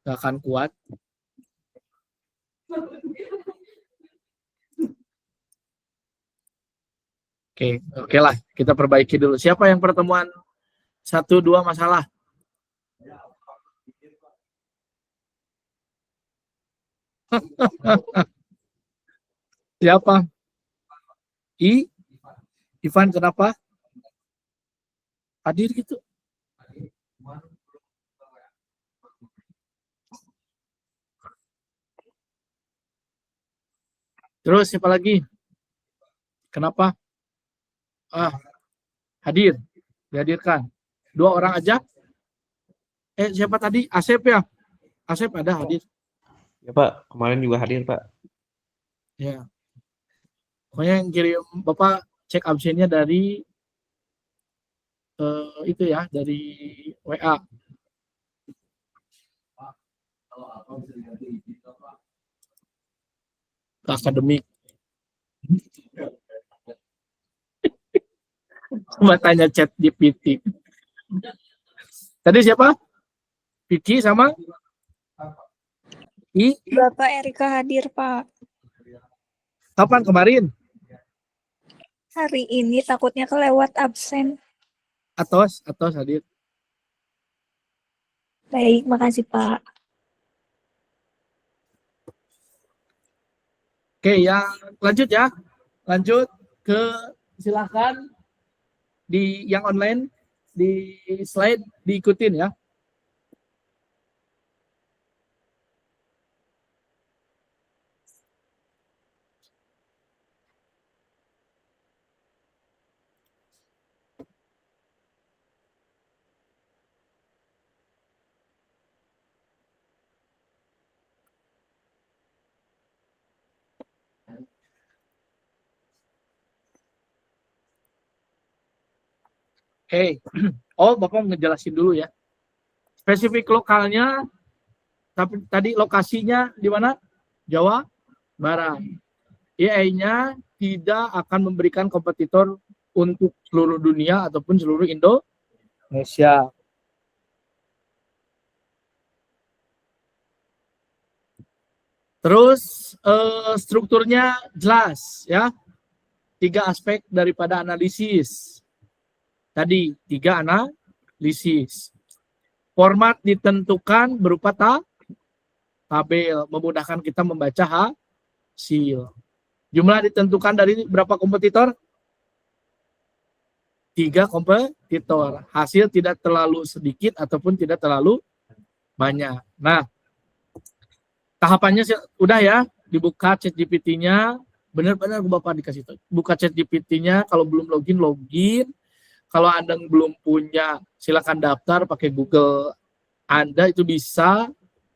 nggak akan kuat. Oke lah, kita perbaiki dulu. Siapa yang pertemuan 1-2 masalah? Siapa? Ivan, kenapa? Hadir gitu. Terus siapa lagi? Kenapa? Hadir. Dihadirkan. 2 orang aja. Siapa tadi? Asep ya? Asep ada hadir. Ya Pak, kemarin juga hadir Pak. Ya. Pokoknya yang kirim Bapak cek absennya dari itu ya, dari WA. Akademik. Coba tanya chat GPT. Tadi siapa? Vicky sama Bapak Erika hadir, Pak. Kapan kemarin? Hari ini takutnya kelewat absen. Atos hadir. Baik, makasih, Pak. Oke, yang lanjut ya. Lanjut ke silakan di yang online di slide diikutin ya. Oke. Oh, Bapak ngejelasin dulu ya. Spesifik lokalnya, tapi tadi lokasinya di mana? Jawa Barat. AI-nya tidak akan memberikan kompetitor untuk seluruh dunia ataupun seluruh Indonesia. Terus strukturnya jelas ya. 3 aspek daripada analisis. Tadi 3 analisis. Format ditentukan berupa tabel, memudahkan kita membaca hasil. Jumlah ditentukan dari berapa kompetitor? 3 kompetitor. Hasil tidak terlalu sedikit ataupun tidak terlalu banyak. Nah, tahapannya udah ya, dibuka ChatGPT-nya. Benar-benar Bapak dikasih tahu. Buka ChatGPT-nya, kalau belum login. Kalau Anda belum punya, silakan daftar pakai Google. Anda itu bisa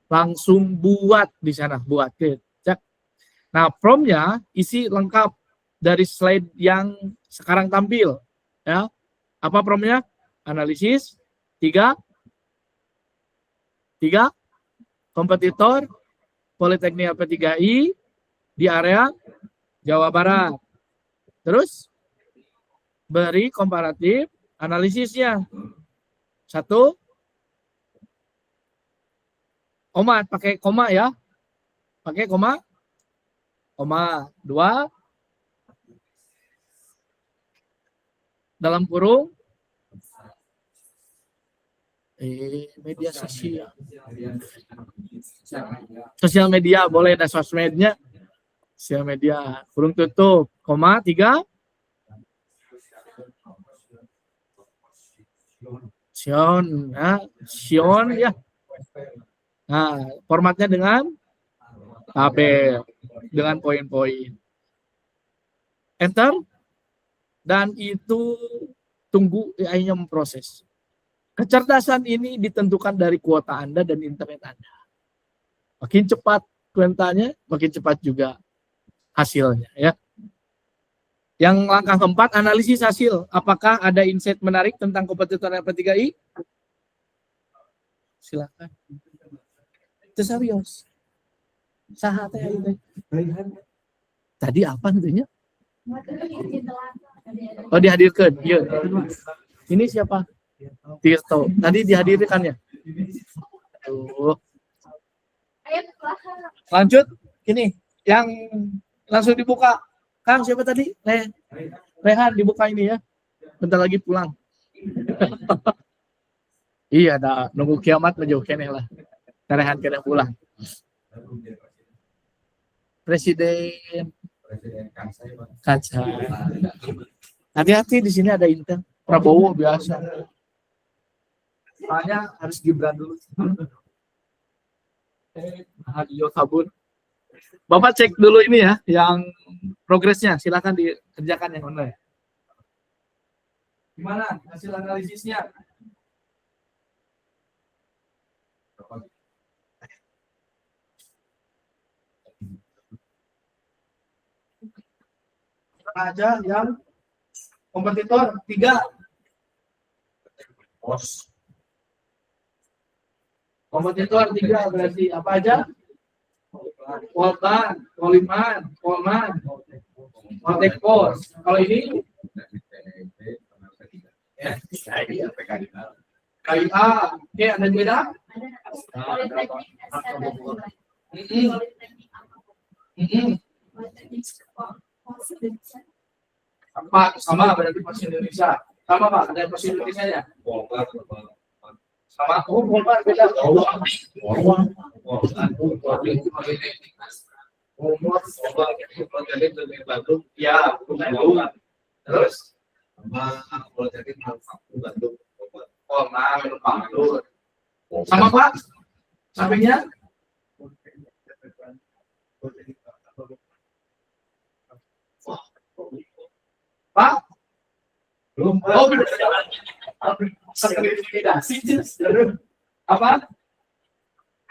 langsung buat di sana, buat. Cek. Nah, prompt-nya isi lengkap dari slide yang sekarang tampil. Ya. Apa prompt-nya? Analisis 3 kompetitor Politeknik LP3I di area Jawa Barat. Terus beri komparatif analisisnya. 1, pakai koma ya. Pakai koma. 2, dalam kurung media sosial. Sosial media boleh ada sosmednya. Sosial media kurung tutup, koma 3. Sion ya. Nah, formatnya dengan tabel, dengan poin-poin. Enter. Dan itu tunggu AI-nya memproses. Kecerdasan ini ditentukan dari kuota Anda dan internet Anda. Makin cepat kuotanya, makin cepat juga hasilnya ya. Yang langkah keempat, analisis hasil. Apakah ada insight menarik tentang kompetitor LP3I? Silakan. Serius. Tadi apa tentunya? Oh, dihadirkan. Iya. Ini siapa? Tirto. Tadi dihadirkan ya? Lanjut. Ini yang langsung dibuka. Kang siapa tadi? Rehan dibuka ini ya. Bentar lagi pulang. Iya, dah nunggu kiamat menjauh kene lah. Rehan kena pulang. Presiden kaca. Hati-hati di sini ada Intel. Prabowo biasa. Soalnya harus Gibran dulu. Adio kabur. Bapak cek dulu ini ya, yang progresnya. Silakan dikerjakan yang online. Gimana hasil analisisnya? Aja yang kompetitor 3. Kompetitor 3 berarti apa aja? Polban, Poliman, Polman, Poltekpos. Kalau ini KIA, oke, ada beda? Politeknik SK dan Unpad. Mm-mm. Politeknik Apa sama berarti pos Indonesia. Sama Pak, ada pos Indonesia nya? Sama. Oh, Polban beda. Ya, terus sama Pak, sampingnya Pak, belum. Oh, belum. Sertifikasi apa?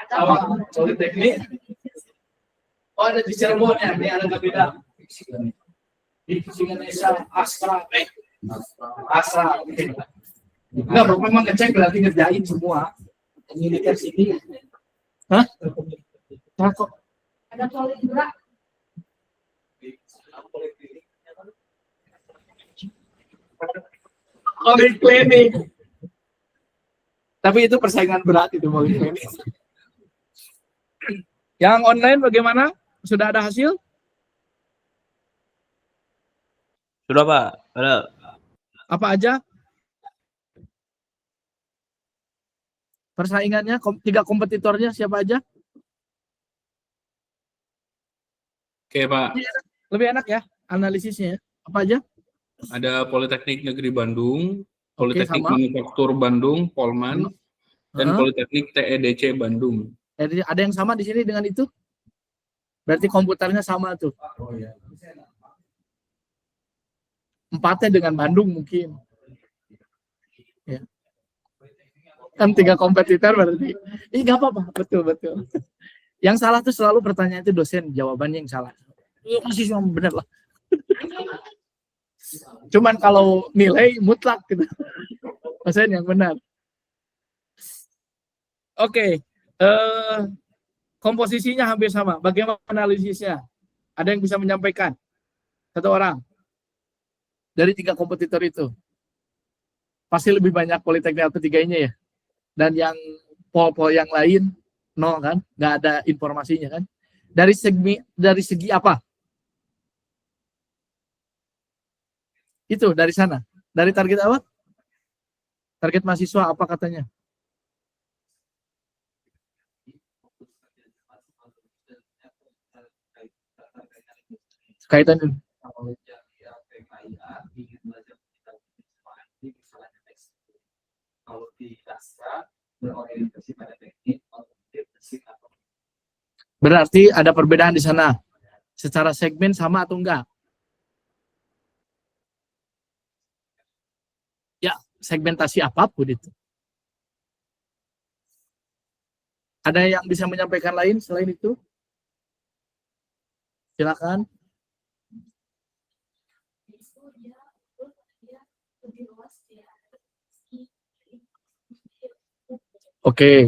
Sama Politeknik. Oh, ada di Cirebon ya, ini ada nggak beda? Di Indonesia, Astra, Astra. Enggak, Bapak memang ngecek berarti ngerjain semua. Ini di sini. Hah? Nah, kok ada Polindra. Poliklinik. Tapi itu persaingan berat itu Poliklinik. Yang online bagaimana? Sudah ada hasil? Sudah Pak, ada. Apa aja? Persaingannya, 3 kompetitornya siapa aja? Oke Pak, Lebih enak ya analisisnya ya. Apa aja? ada Politeknik Negeri Bandung, Oke, Politeknik sama. Manufaktur Bandung, Polman, dan Heeh. Politeknik TEDC Bandung. Jadi ada yang sama di sini dengan itu? Berarti komputernya sama tuh. 4-nya dengan Bandung mungkin. Ya. Kan 3 kompetitor berarti. Ih, nggak apa-apa. Betul. Yang salah tuh selalu pertanyaan itu dosen, jawabannya yang salah. Iya, masih cuma benar lah. Cuman kalau nilai mutlak gitu. Dosen yang benar. Oke. Komposisinya hampir sama. Bagaimana analisisnya? Ada yang bisa menyampaikan? Satu orang. Dari 3 kompetitor itu. Pasti lebih banyak Politeknik atau 3-nya ya. Dan yang pol-pol yang lain, no kan? Nggak ada informasinya kan? Dari segi apa? Itu dari sana. Dari target apa? Target mahasiswa apa katanya? Kaitan ini. Berarti ada perbedaan di sana. Secara segmen sama atau enggak? Ya, segmentasi apapun itu. Ada yang bisa menyampaikan lain selain itu? Silakan. Oke.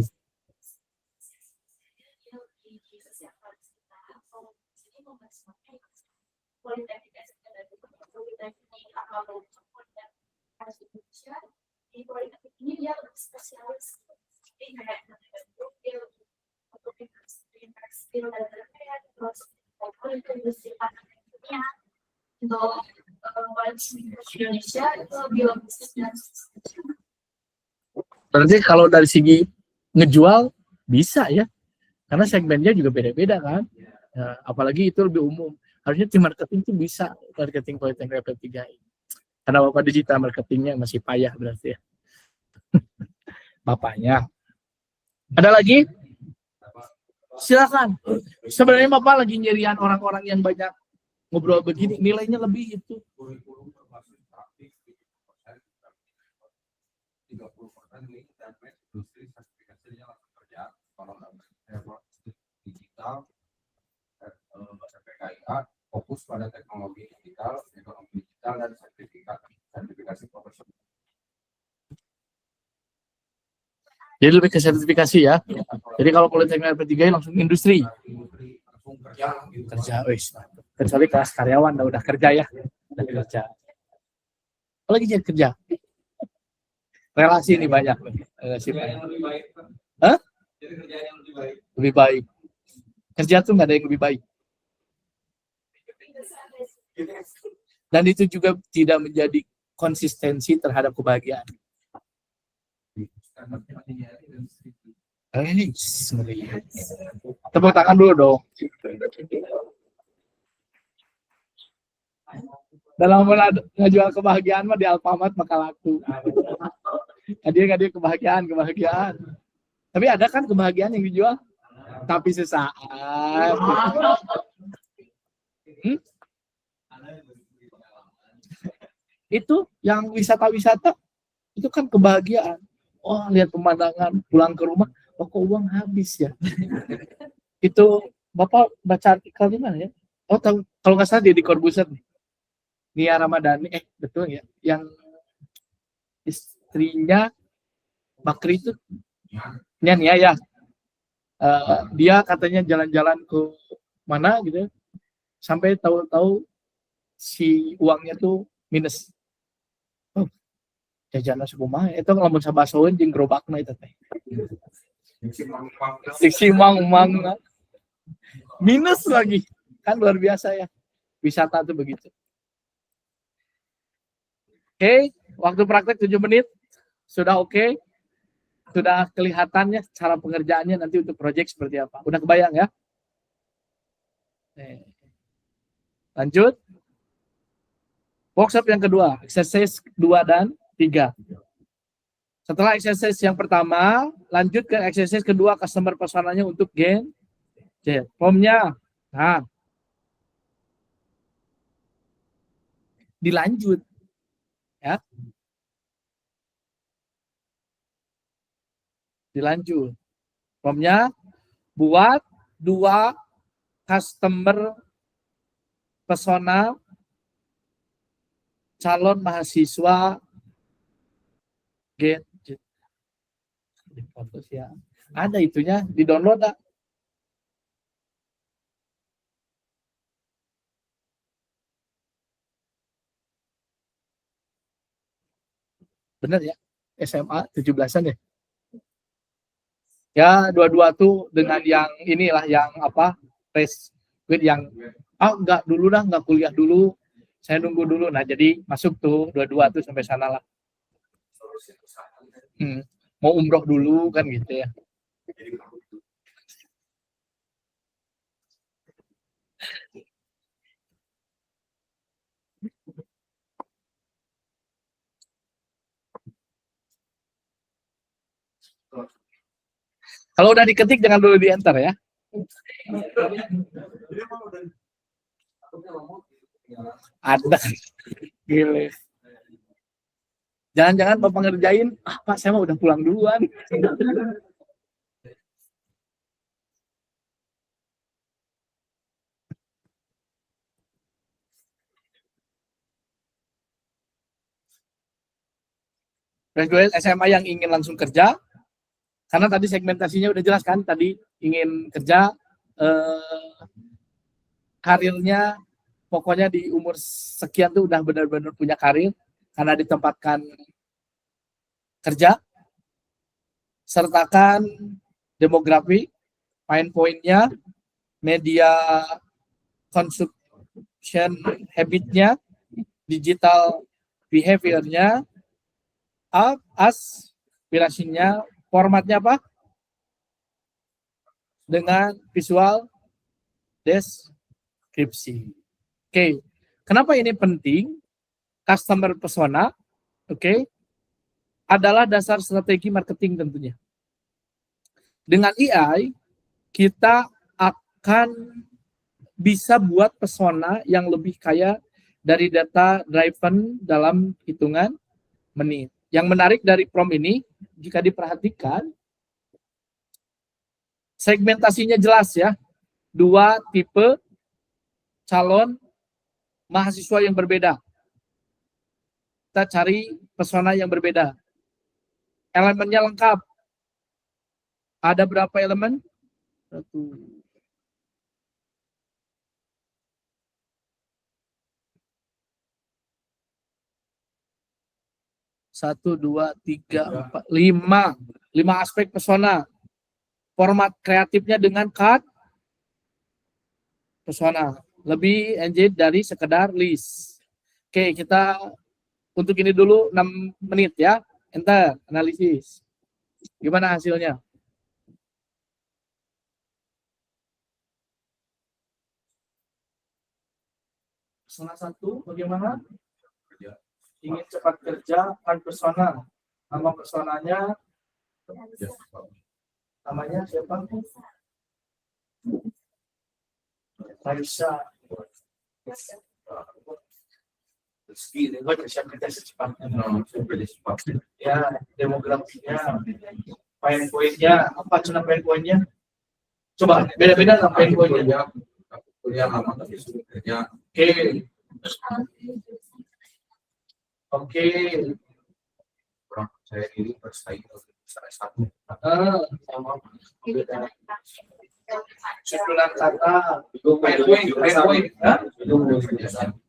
Di Politeknik ini dia lebih spesialis. Jadi kayak untuk tekstil dan terus untuk industri pangan kimia, untuk Indonesia itu lebih logistik dan Berarti kalau dari segi ngejual bisa ya, karena segmennya juga beda-beda kan. Ya, apalagi itu lebih umum. Harusnya tim marketing itu bisa marketing politeknik level 3 ini. Karena Bapak digital marketingnya masih payah berarti ya. Bapaknya. Ada lagi? Silakan. Sebenarnya Bapak lagi nyerian orang-orang yang banyak ngobrol begini, nilainya lebih itu. 30% link dan industri sertifikasinya langsung kerja. Kalau digital, PKIA fokus pada teknologi digital, ekonomi digital, dan sertifikasi profesional. Jadi lebih ke sertifikasi ya. Jadi kalau politeknik LP3 langsung industri. Langsung kerja, gitu. Kerja, wis. Kecuali kelas karyawan udah kerja ya. Udah kerja. Apalagi jadi kerja. Relasi ini banyak. Relasi banyak. Hah? Lebih baik. Kerja tuh nggak ada yang lebih baik. Dan itu juga tidak menjadi konsistensi terhadap kebahagiaan. Tepuk tangan dulu dong. Dalam ngejual kebahagiaan mah di Alfamart maka laku. Dia kebahagiaan. Tapi ada kan kebahagiaan yang dijual? Tapi sesaat. Itu yang wisata-wisata itu kan kebahagiaan. Oh, lihat pemandangan, pulang ke rumah, oh kok uang habis ya. Itu Bapak baca artikel di mana ya? Oh, tahu, kalau nggak salah dia di Corbusier nih. Nia Ramadhani, betul ya, yang istrinya Bakri itu Nyan ya. Dia katanya jalan-jalan ke mana gitu, sampai tahu-tahu si uangnya tuh minus. Oh, jajanan sekumaha itu ngelamun sabasoeun jeung gerobakna itu teh. Siksi mang minus lagi. Kan luar biasa ya. Wisata tuh begitu. Oke, waktu praktek 7 menit. Sudah oke? Sudah kelihatannya cara pengerjaannya nanti untuk proyek seperti apa. Udah kebayang ya? Lanjut. Workshop yang kedua, exercise 2 dan 3. Setelah exercise yang pertama, lanjut ke exercise kedua, customer personanya untuk Gen Z. Formnya, nah, dilanjut. Ya. Dilanjut. Formnya, buat 2 customer persona calon mahasiswa Gen Z. Ya. Ada itunya, di download dah. Benar ya? SMA 17-an ya? Ya, dua-dua tuh dengan yang inilah yang apa? Race with yang enggak dulu dah, enggak kuliah dulu. Saya nunggu dulu. Nah, jadi masuk tuh dua-dua tuh sampai sana lah. Mau umroh dulu kan gitu ya. Kalau udah diketik jangan dulu di enter ya. Ada. Gile. Jangan-jangan Bapak ngerjain, Pak saya mah udah pulang duluan. Graduate SMA yang ingin langsung kerja, karena tadi segmentasinya udah jelas kan, tadi ingin kerja, karirnya pokoknya di umur sekian tuh udah benar-benar punya karir, karena ditempatkan kerja. Sertakan demografi, main poinnya, media consumption habitnya, digital behavior-nya, aspirasinya, formatnya apa? Dengan visual deskripsi. Oke, kenapa ini penting? Customer persona, oke, adalah dasar strategi marketing tentunya. Dengan AI, kita akan bisa buat persona yang lebih kaya dari data driven dalam hitungan menit. Yang menarik dari prompt ini, jika diperhatikan, segmentasinya jelas ya. 2 tipe calon mahasiswa yang berbeda. Kita cari persona yang berbeda. Elemennya lengkap. Ada berapa elemen? 1, 2, 3, 4, 5 aspek persona. Format kreatifnya dengan cut persona. Lebih engage dari sekedar list. Oke, kita untuk ini dulu 6 menit ya. Enter, analisis. Gimana hasilnya? Persona 1, bagaimana? Ingin cepat kerja, kan persona. Nama personanya, namanya siapa? Raisa. Siap kerja secepatnya. Ya, demografinya, poin-poinnya, apa cina poin-poinnya? Coba beda-beda lah poin-poinnya. Kuliah lama tapi sudah kerja. Oke. Orang saya ini bersaing S1. Sama. Susunan kata, poin-poin,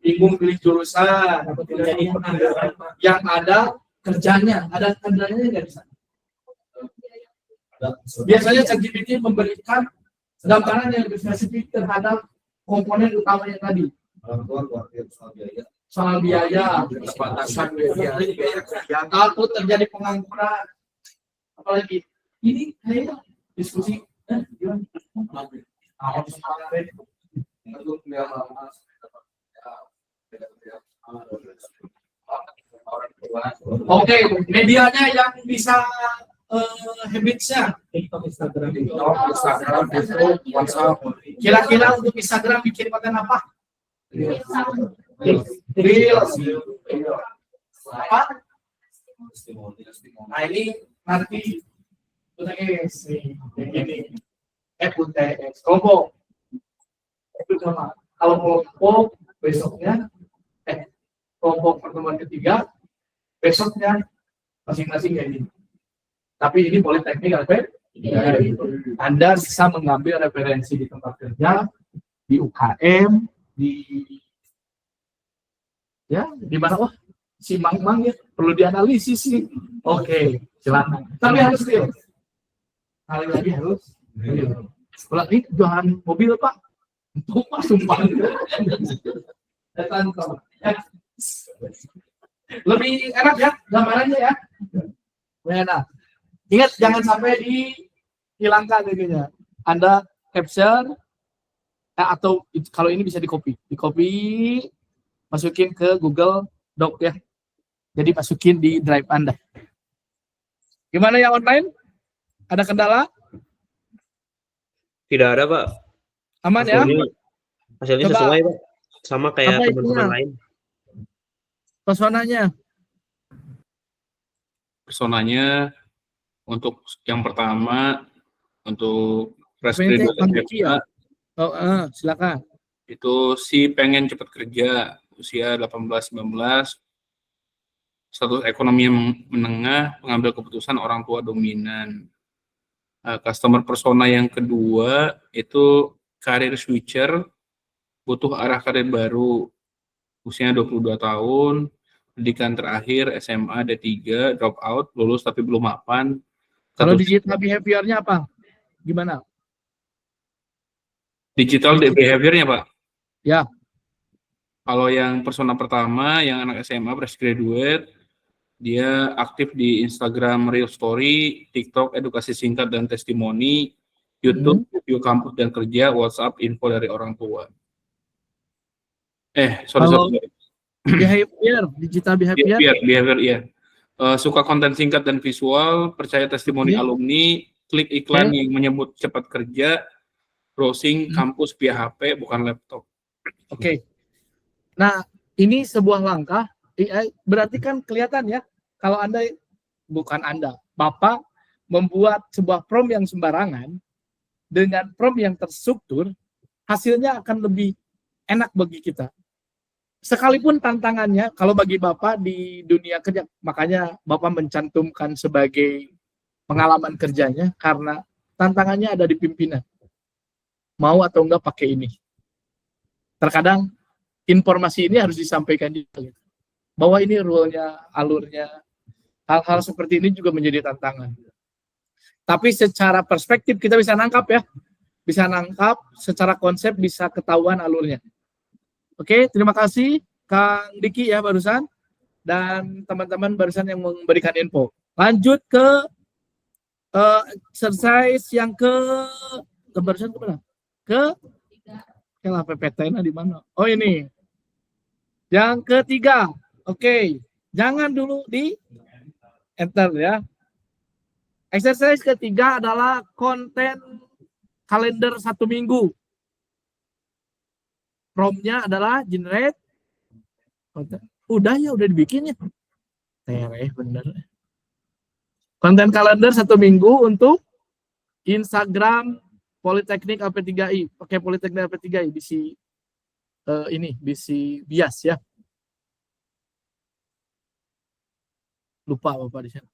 bingung pilih jurusan, yang ada kerjanya nggak bisa. Biasanya ChatGPT memberikan gambaran yang lebih spesifik terhadap komponen utamanya tadi. Soal biaya, batasan biaya, takut terjadi pengangguran, apalagi ini kayak diskusi. Oke, medianya yang bisa habitsnya Instagram, Facebook, WhatsApp. Kira-kira untuk Instagram bikin konten apa? Reels. Apa? Nah ini nanti UTS ini UTS kelompok itu sama. Kalau kelompok besoknya kelompok pertemuan ketiga besoknya masing-masing kayak gini. Tapi ini politeknik apa? Anda bisa mengambil referensi di tempat kerja, di UKM, di mana? Wah, si Mang ya perlu dianalisis sih. Oke, silakan. Tapi harus real. Kali lagi harus real. Setelah ini jualan mobil Pak, untuk Pak sumpah. Lebih enak ya gambarannya ya. Enak. Ingat jangan sampai dihilangkan ininya. Anda capture atau kalau ini bisa di copy, masukin ke Google Doc ya. Jadi masukin di drive Anda. Gimana yang online? Ada kendala? Tidak ada, Pak. Aman ya? Hasilnya Coba. sesuai, Pak. Sama kayak Apa teman-teman itunya? lain. Personanya. Personanya untuk yang pertama untuk fresh Apa ini, graduate Bang Diki ya? SMA, Oh, silakan. itu si pengen cepat kerja, usia 18-19, status ekonomi yang menengah, pengambil keputusan orang tua dominan. Customer persona yang kedua itu career switcher, butuh arah karir baru, usianya 22 tahun, pendidikan terakhir SMA D3, drop out, lulus tapi belum mapan. Kalau Status digital behavior-nya apa? Gimana? digital behavior-nya, Pak? Ya. Kalau yang persona pertama, yang anak SMA, fresh graduate, dia aktif di Instagram Real Story, TikTok, edukasi singkat dan testimoni, YouTube, review kampus dan kerja, WhatsApp, info dari orang tua. Sorry. Behavior, digital behavior. Behavior, iya. Suka konten singkat dan visual, percaya testimoni alumni, klik iklan yang menyebut cepat kerja, browsing kampus via HP, bukan laptop. Oke. Nah, ini sebuah langkah. Berarti kan kelihatan ya, kalau Bapak membuat sebuah prompt yang sembarangan dengan prompt yang terstruktur, hasilnya akan lebih enak bagi kita. Sekalipun tantangannya, kalau bagi Bapak di dunia kerja, makanya Bapak mencantumkan sebagai pengalaman kerjanya, karena tantangannya ada di pimpinan. Mau atau enggak pakai ini. Terkadang informasi ini harus disampaikan juga. Bahwa ini rule-nya, alurnya, hal-hal seperti ini juga menjadi tantangan. Tapi secara perspektif kita bisa nangkap ya. Bisa nangkap, secara konsep bisa ketahuan alurnya. Oke, terima kasih Kang Diki ya barusan. Dan teman-teman barusan yang memberikan info. Lanjut ke exercise yang barusan kemana? Lah PPT-nya di mana? Oh ini. Yang ketiga. Oke. Jangan dulu di enter ya. Exercise ketiga adalah konten kalender 1 minggu. Prompt-nya adalah generate. Udah dibikin ya. Bener. Konten kalender 1 minggu untuk Instagram Politeknik AP3I. Pakai Politeknik AP3I bisi bisi bias ya. Lupa Bapak di sana.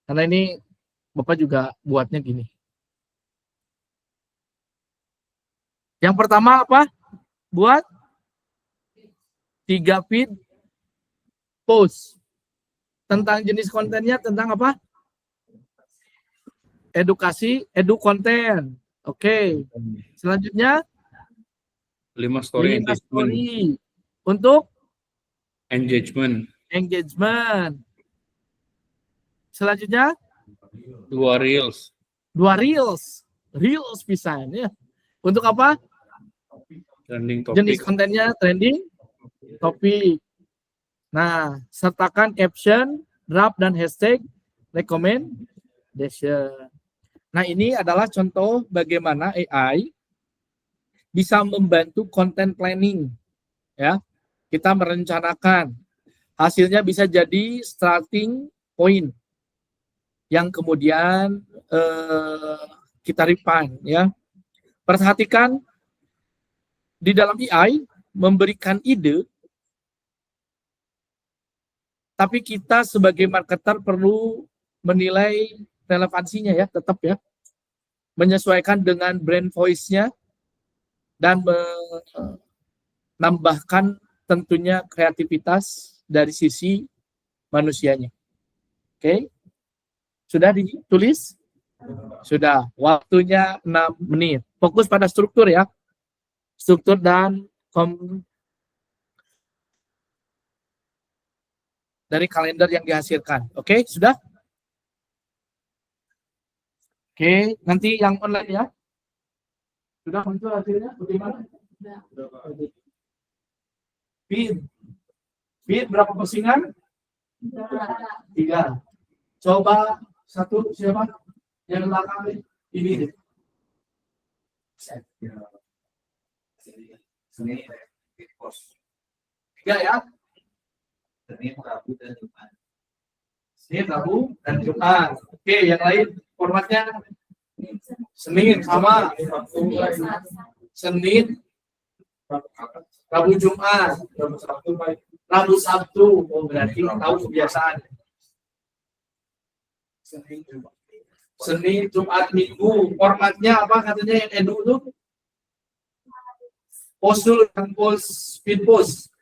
Karena ini Bapak juga buatnya gini. Yang pertama apa? Buat 3 feed post. Tentang jenis kontennya, tentang apa? Edukasi, konten. Oke. Selanjutnya 5 story 5 story untuk engagement. Selanjutnya 2 reels. Reels pisan ya. Untuk apa? Trending topik. Jenis kontennya trending topik. Nah, sertakan caption, draft dan hashtag recommendation. Nah, ini adalah contoh bagaimana AI bisa membantu content planning. Ya. Kita merencanakan. Hasilnya bisa jadi starting point yang kemudian kita refine ya. Perhatikan di dalam AI memberikan ide, tapi kita sebagai marketer perlu menilai relevansinya ya, tetap ya, menyesuaikan dengan brand voice-nya dan menambahkan tentunya kreativitas dari sisi manusianya. Oke, sudah ditulis? Sudah, waktunya 6 menit. Fokus pada struktur ya. Struktur dan dari kalender yang dihasilkan. Oke, sudah? Oke, nanti yang online ya. Sudah muncul hasilnya? Bagaimana? Feed berapa postingan? 3. Coba satu siapa? Yang belakang ini. Senin, post. 3 ya. Senin, Rabu, dan Jumat. Senin, Rabu, dan Jumat. Oke, yang lain formatnya Senin sama. Senin, Rabu, Jumat. Rabu, Sabtu. Oh, berarti tahu kebiasaan. Senin, Jumat, Minggu. Formatnya apa katanya yang edu tuh? Post dulu, post, speed post.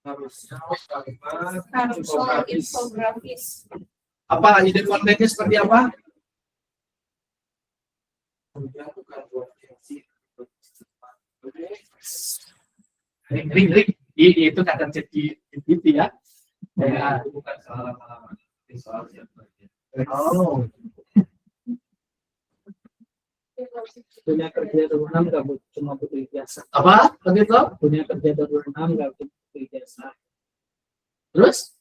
Harus infografis. Apa ide kontennya seperti apa? Ring. Itu kata ChatGPT ya. Ya. Bukan salah halaman. Ini soal siapa aja. Oh. Punya kerja 26 nggak cuma butuh ijazah. Apa? Begitu? Punya kerja 26 nggak butuh ijazah. Terus?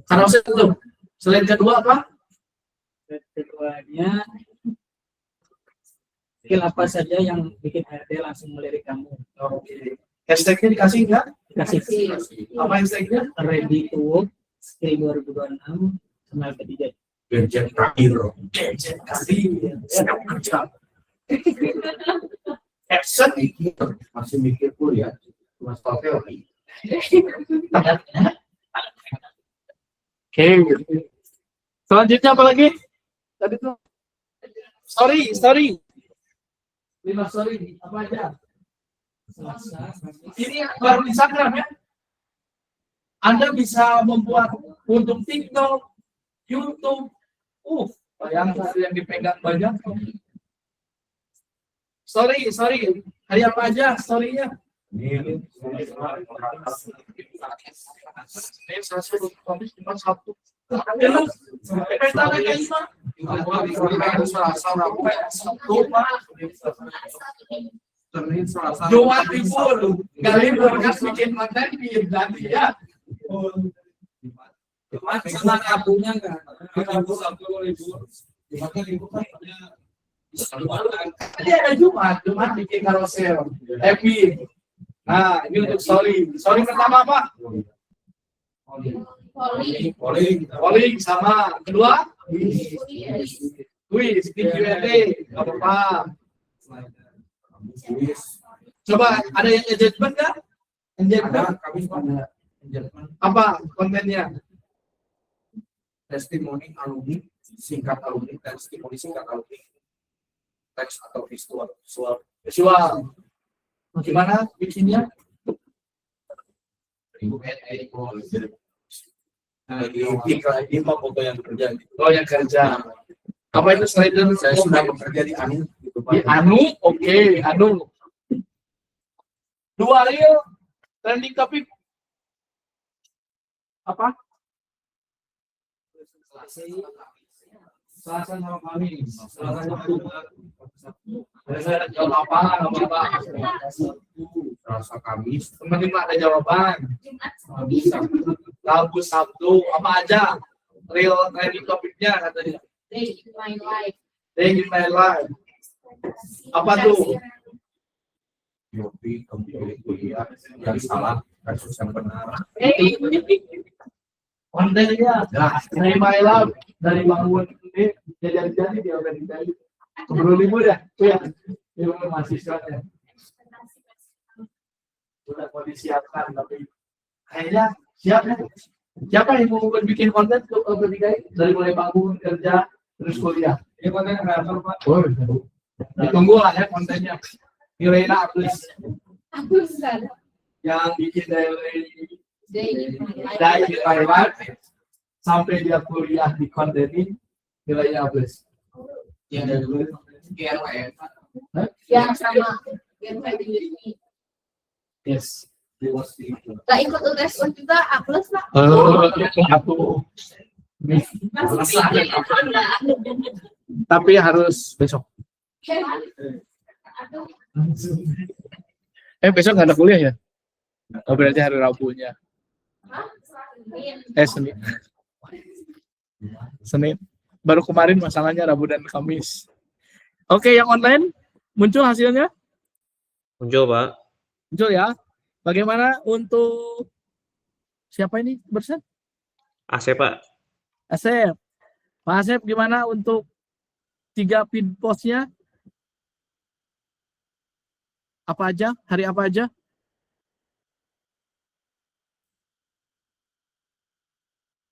Karena itu. Selain kedua apa? Dan keduanya, skill apa saja yang bikin HRD langsung melirik kamu? Oke. Hashtagnya dikasih nggak? Kasih Apa hashtagnya? ready to work, skill 2026, sama ketiga. Gadget terakhir. Gadget kasih. Siap kerja. Action. Masih mikir kuliah. Cuma soal teori. Oke. Selanjutnya apa lagi? Tadi tuh. Story. 5 story. Apa aja? Ini baru Instagram ya. Anda bisa membuat untuk TikTok, YouTube. Bayangkan yang dipegang banyak. Story. Hari apa aja story-nya? Ini Ini satu, Kamis, Jumat, Sabtu. Pesta kayak lima. Senin, Selasa, Jumat libur. Nggak libur kan bikin konten nanti ya. Cuma sama Rabunya nggak? Tadi ada Jumat bikin karosel. Happy. Nah, ini untuk story. Story pertama apa? Polling sama kedua quiz di Q&A. Nggak apa-apa. Coba ada yang engagement nggak? Engagement kami pada apa kontennya? testimoni alumni, singkat alumni, testimoni singkat alumni, teks atau visual. Visual. Gimana bikinnya? Di foto yang kerja. Oh, yang kerja. Apa itu slider? Saya sudah bekerja di Anu. Di Anu, oke, Anu. 2 reel trending topik apa? Selasa sama Kamis. Selasa Sabtu. Saya jawab apa? Selasa Kamis, Teman-teman ada jawaban. Rabu Sabtu apa aja? Real trending topiknya katanya. Day in my life. Day in my life. Apa tuh? Yopi, kembali kuliah, yang salah, kasus yang benar. Kontennya dari my life, dari bangun ini jadi dia udah jadi. Keburu libur ya, tuh ya. Ini mahasiswanya. Sudah mau disiapkan tapi kayaknya siap ya. Siapa yang mau bikin konten tuh bertiga dari mulai bangun kerja terus kuliah? Ini konten kreator Pak. Oh, ditunggu lah ya kontennya. Nilainya plus Aku sadar. yang bikin Day in my life. dari Taiwan sampai dia kuliah di konten ini nilainya plus. Ya, dari dulu, Ya sama. Biar saya diri. Yes. Tak ikut UTS juga A plus Pak. Aku Masih tapi harus besok. Aduh. Besok nggak ada kuliah ya? Oh, berarti hari Rabunya. Senin. Senin. Baru kemarin masalahnya Rabu dan Kamis. Oke, yang online muncul hasilnya? Muncul, Pak. Muncul ya. Bagaimana untuk siapa ini bersen? AC, Pak. Asep. Pak Asep gimana untuk 3 feed postnya? Apa aja? Hari apa aja?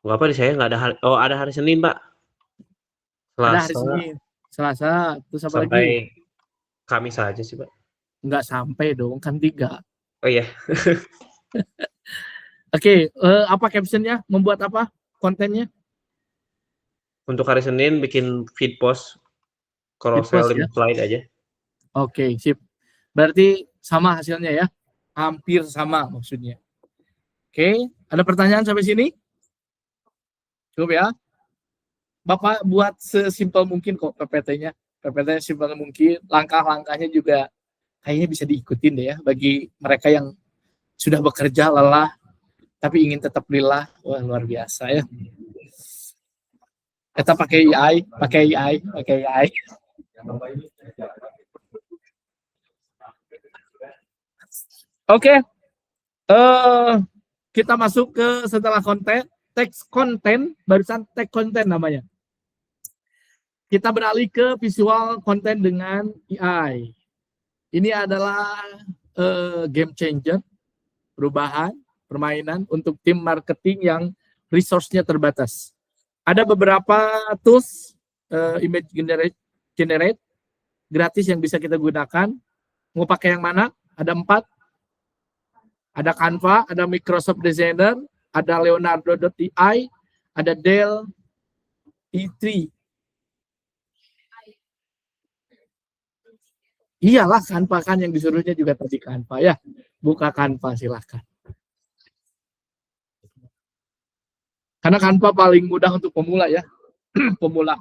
Nggak apa di saya nggak ada hari. Oh, ada hari Senin, Pak. Ada hari Selasa Senin, Selasa, terus apa sampai lagi? Kamis saja sih, Pak. Nggak sampai dong, kan 3. Oh iya, Oke, apa captionnya? Membuat apa? Kontennya? untuk hari Senin bikin feed post carousel Feed post, 5 slide aja. Oke, sip. Berarti sama hasilnya ya? Hampir sama maksudnya. Oke, ada pertanyaan sampai sini? Cukup ya. Bapak buat sesimpel mungkin kok PPT-nya. PPT-nya simpel mungkin, langkah-langkahnya juga kayaknya bisa diikutin deh ya bagi mereka yang sudah bekerja lelah tapi ingin tetap lillah. Wah, luar biasa ya. Kita pakai AI. Oke. Kita masuk ke setelah konten, teks konten, barusan teks konten namanya. Kita beralih ke visual konten dengan AI. Ini adalah game changer, perubahan, permainan untuk tim marketing yang resource-nya terbatas. Ada beberapa tools image generate gratis yang bisa kita gunakan. Mau pakai yang mana? Ada 4. Ada Canva, ada Microsoft Designer, ada Leonardo.ai, ada Dell E3. Iyalah Canva kan yang disuruhnya juga tadi Canva ya. Buka Canva silahkan. Karena Canva paling mudah untuk pemula ya. Pemula.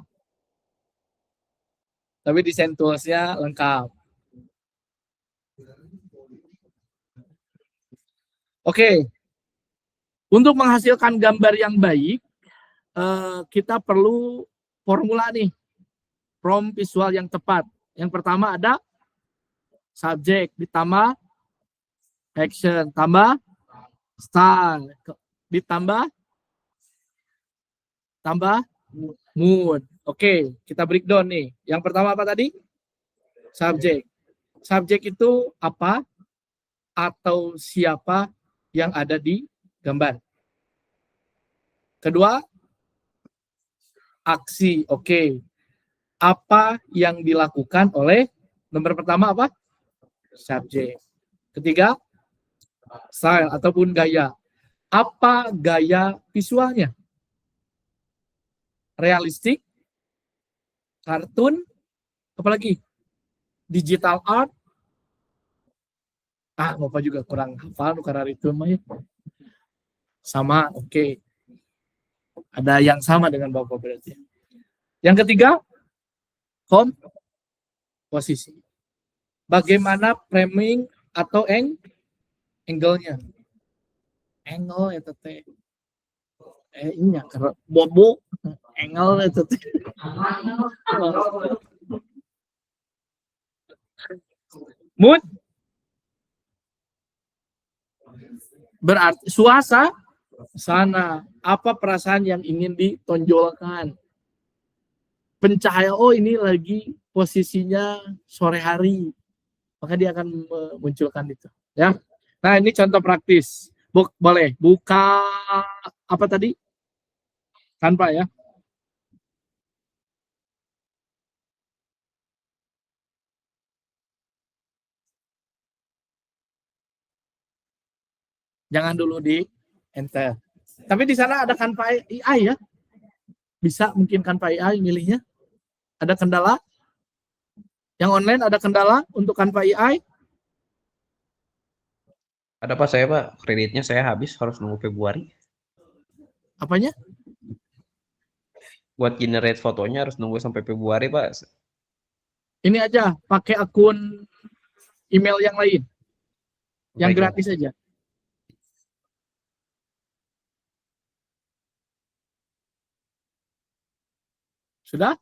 Tapi desain tools-nya lengkap. Oke. Untuk menghasilkan gambar yang baik, kita perlu formula nih. Prompt visual yang tepat. Yang pertama ada subjek, ditambah action, tambah style, ditambah mood. Oke, kita breakdown nih. Yang pertama apa tadi? Subjek. Subjek itu apa atau siapa yang ada di gambar. Kedua, aksi. Oke. Apa yang dilakukan oleh nomor pertama apa? Subjek. Ketiga, style ataupun gaya. Apa gaya visualnya? Realistik, kartun, apalagi digital art. Bapak juga kurang hafal karena itu mah. Sama, oke. Ada yang sama dengan Bapak berarti. Yang ketiga, komposisi. Bagaimana framing atau angle-nya? Angle itu teh. Ini karena bobo angle itu teh. Mood berarti suasana, apa perasaan yang ingin ditonjolkan. Pencahaya, oh ini lagi posisinya sore hari, maka dia akan memunculkan itu ya. Nah, ini contoh praktis. Boleh buka apa tadi? Canva ya. Jangan dulu di enter. Tapi di sana ada Canva AI ya. Bisa mungkin Canva AI milihnya. Ada kendala? Yang online ada kendala untuk Canva AI? Ada Pak, saya Pak, kreditnya saya habis, harus nunggu Februari. Apanya? Buat generate fotonya harus nunggu sampai Februari Pak. Ini aja, pakai akun email yang lain. Yang Baik, gratis aja. Sudah?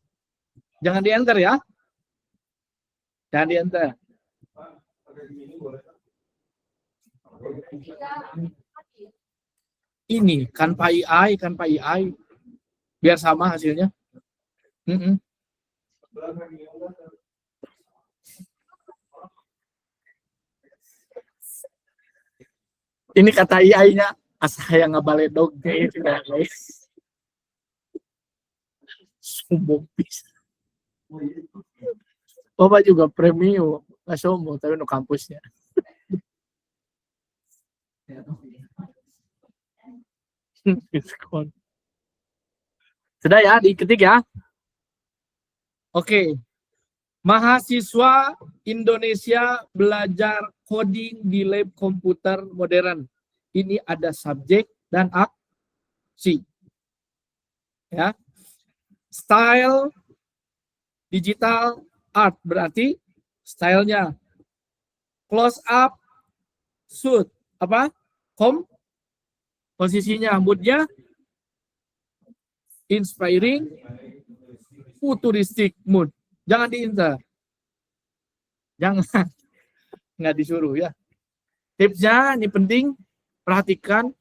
Jangan di-enter ya. Jangan di-enter. Ini Canva AI. Biar sama hasilnya. Ini kata AI-nya, saya ngabaledog kayak guys. Sombong bisa. Bapak juga premium, nggak sombong tapi no kampusnya. Sudah ya, diketik ya. Oke. Mahasiswa Indonesia belajar coding di lab komputer modern. Ini ada subjek dan aksi. Ya. Style digital art berarti stylenya. Close up shoot apa? Posisinya, moodnya inspiring, futuristic mood. Jangan diinter. Jangan. Nggak disuruh ya. Tipsnya ini penting, perhatikan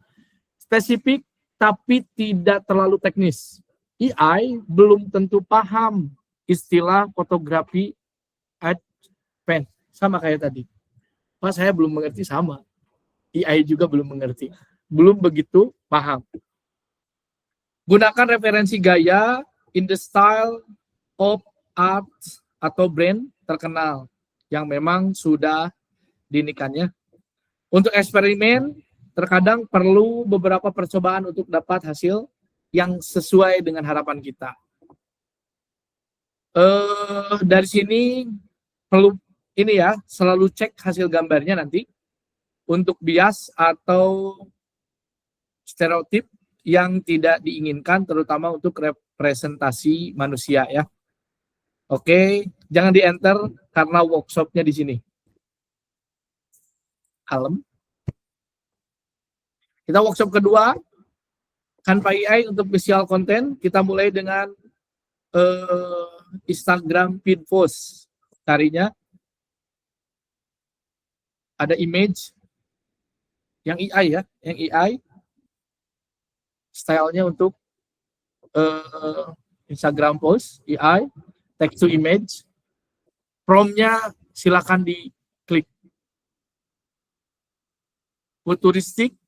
spesifik tapi tidak terlalu teknis. AI belum tentu paham istilah fotografi advance. Sama kayak tadi. Pak, saya belum mengerti, sama. AI juga belum mengerti. Belum begitu paham. Gunakan referensi gaya in the style of art atau brand terkenal yang memang sudah diinikannya. Untuk eksperimen, terkadang perlu beberapa percobaan untuk dapat hasil yang sesuai dengan harapan kita. Dari sini perlu ini ya, selalu cek hasil gambarnya nanti untuk bias atau stereotip yang tidak diinginkan, terutama untuk representasi manusia ya. Oke, jangan di-enter karena workshopnya di sini. Kalem. Kita workshop kedua, Canva AI untuk visual content. Kita mulai dengan Instagram feed post. Carinya ada image yang AI ya, yang AI. Stylenya untuk Instagram post, AI, text to image. Prompt-nya silakan diklik. Futuristik.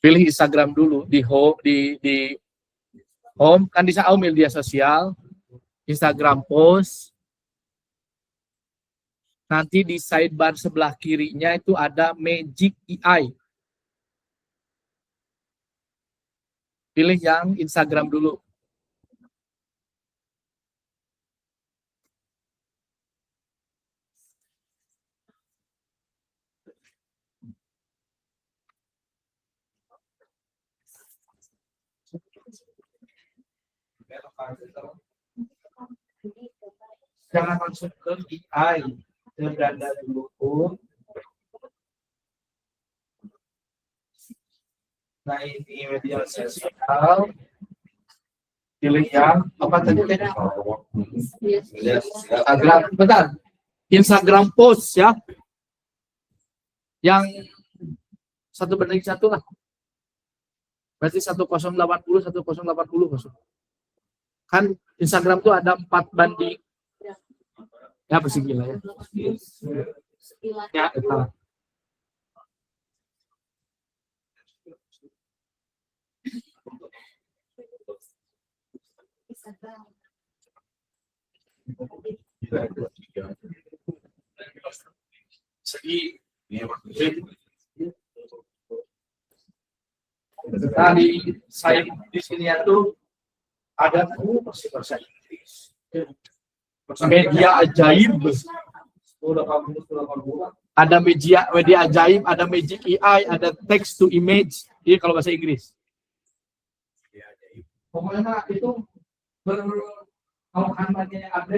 Pilih Instagram dulu di home, di home, kan bisa media sosial, Instagram post. Nanti di sidebar sebelah kirinya itu ada Magic AI. Pilih yang Instagram dulu. Jangan langsung ke AI, beranda dulu. Nah, ini media sosial. Pilih yang apa tadi? Instagram, bentar. Instagram post ya. Yang 1:1 lah. Berarti 1080, 1080. Kan Instagram tuh ada 4:. Ya pasti gila ya. Ya, betul. Segi tadi saya di sini tuh ada bahasa Inggris. Media ajaib. Ada media ajaib, ada Magic AI, ada text to image. Ini kalau bahasa Inggris. Pokoknya itu kalau kantornya ada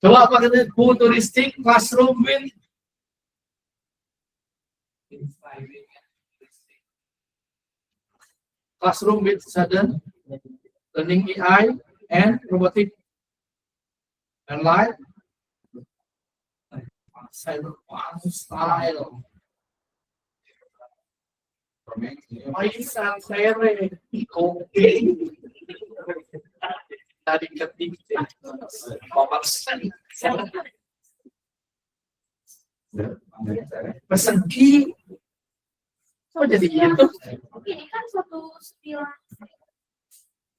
coba apa katanya futuristic classroom with sudden learning AI and robotic and light cyberpunk style. Maisan sere kopi tadi ketik persegi. Oh jadi gitu. Ini kan 1,9.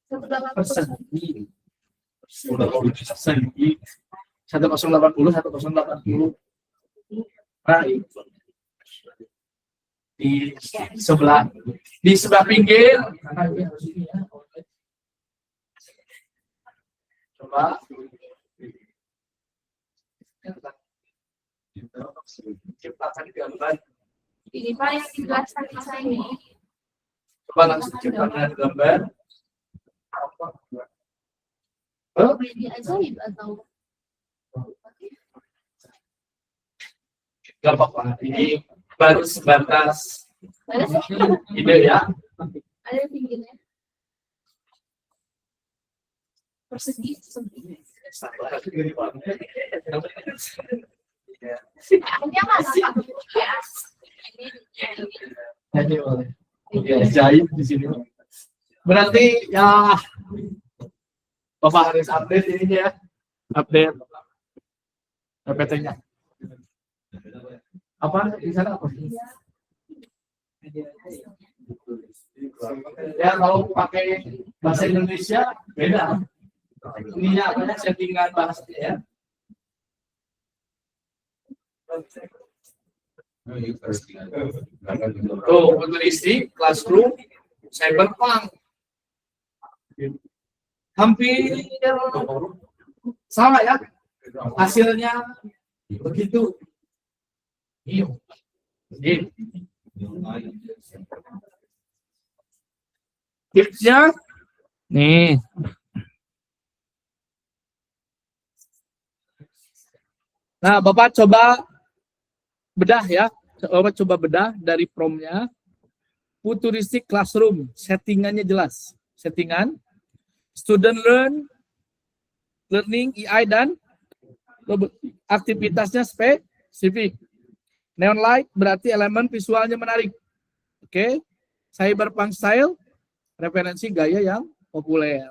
1,80. Persegi. 1080, 1080. Baik. Di sebelah pinggir. Coba. Ciptakan gambar. Ini Pak yang dijelaskan Mas ini. Coba langsung ciptakan gambar. Oh, Ini ajaib atau gak apa-apa. Ini baru sebatas ada ide ya. ada pinggirnya. Persegi. Ini apa? Jadi boleh. Ya, jahit di sini. Berarti ya Bapak harus update ini ya. Update PPT-nya. Apa di sana apa? Ya kalau pakai bahasa Indonesia beda. Ininya apa settingan bahasanya ya. Tuh, untuk isi classroom cyberpunk. Hampir sama ya. Hasilnya begitu. Iya. Tipsnya nih. Nah, Bapak coba bedah ya. Bapak coba bedah dari promnya. Futuristic classroom, settingannya jelas. Settingan, student learning, EI, dan aktivitasnya spesifik. Neon light berarti elemen visualnya menarik. Oke. Cyberpunk style, referensi gaya yang populer.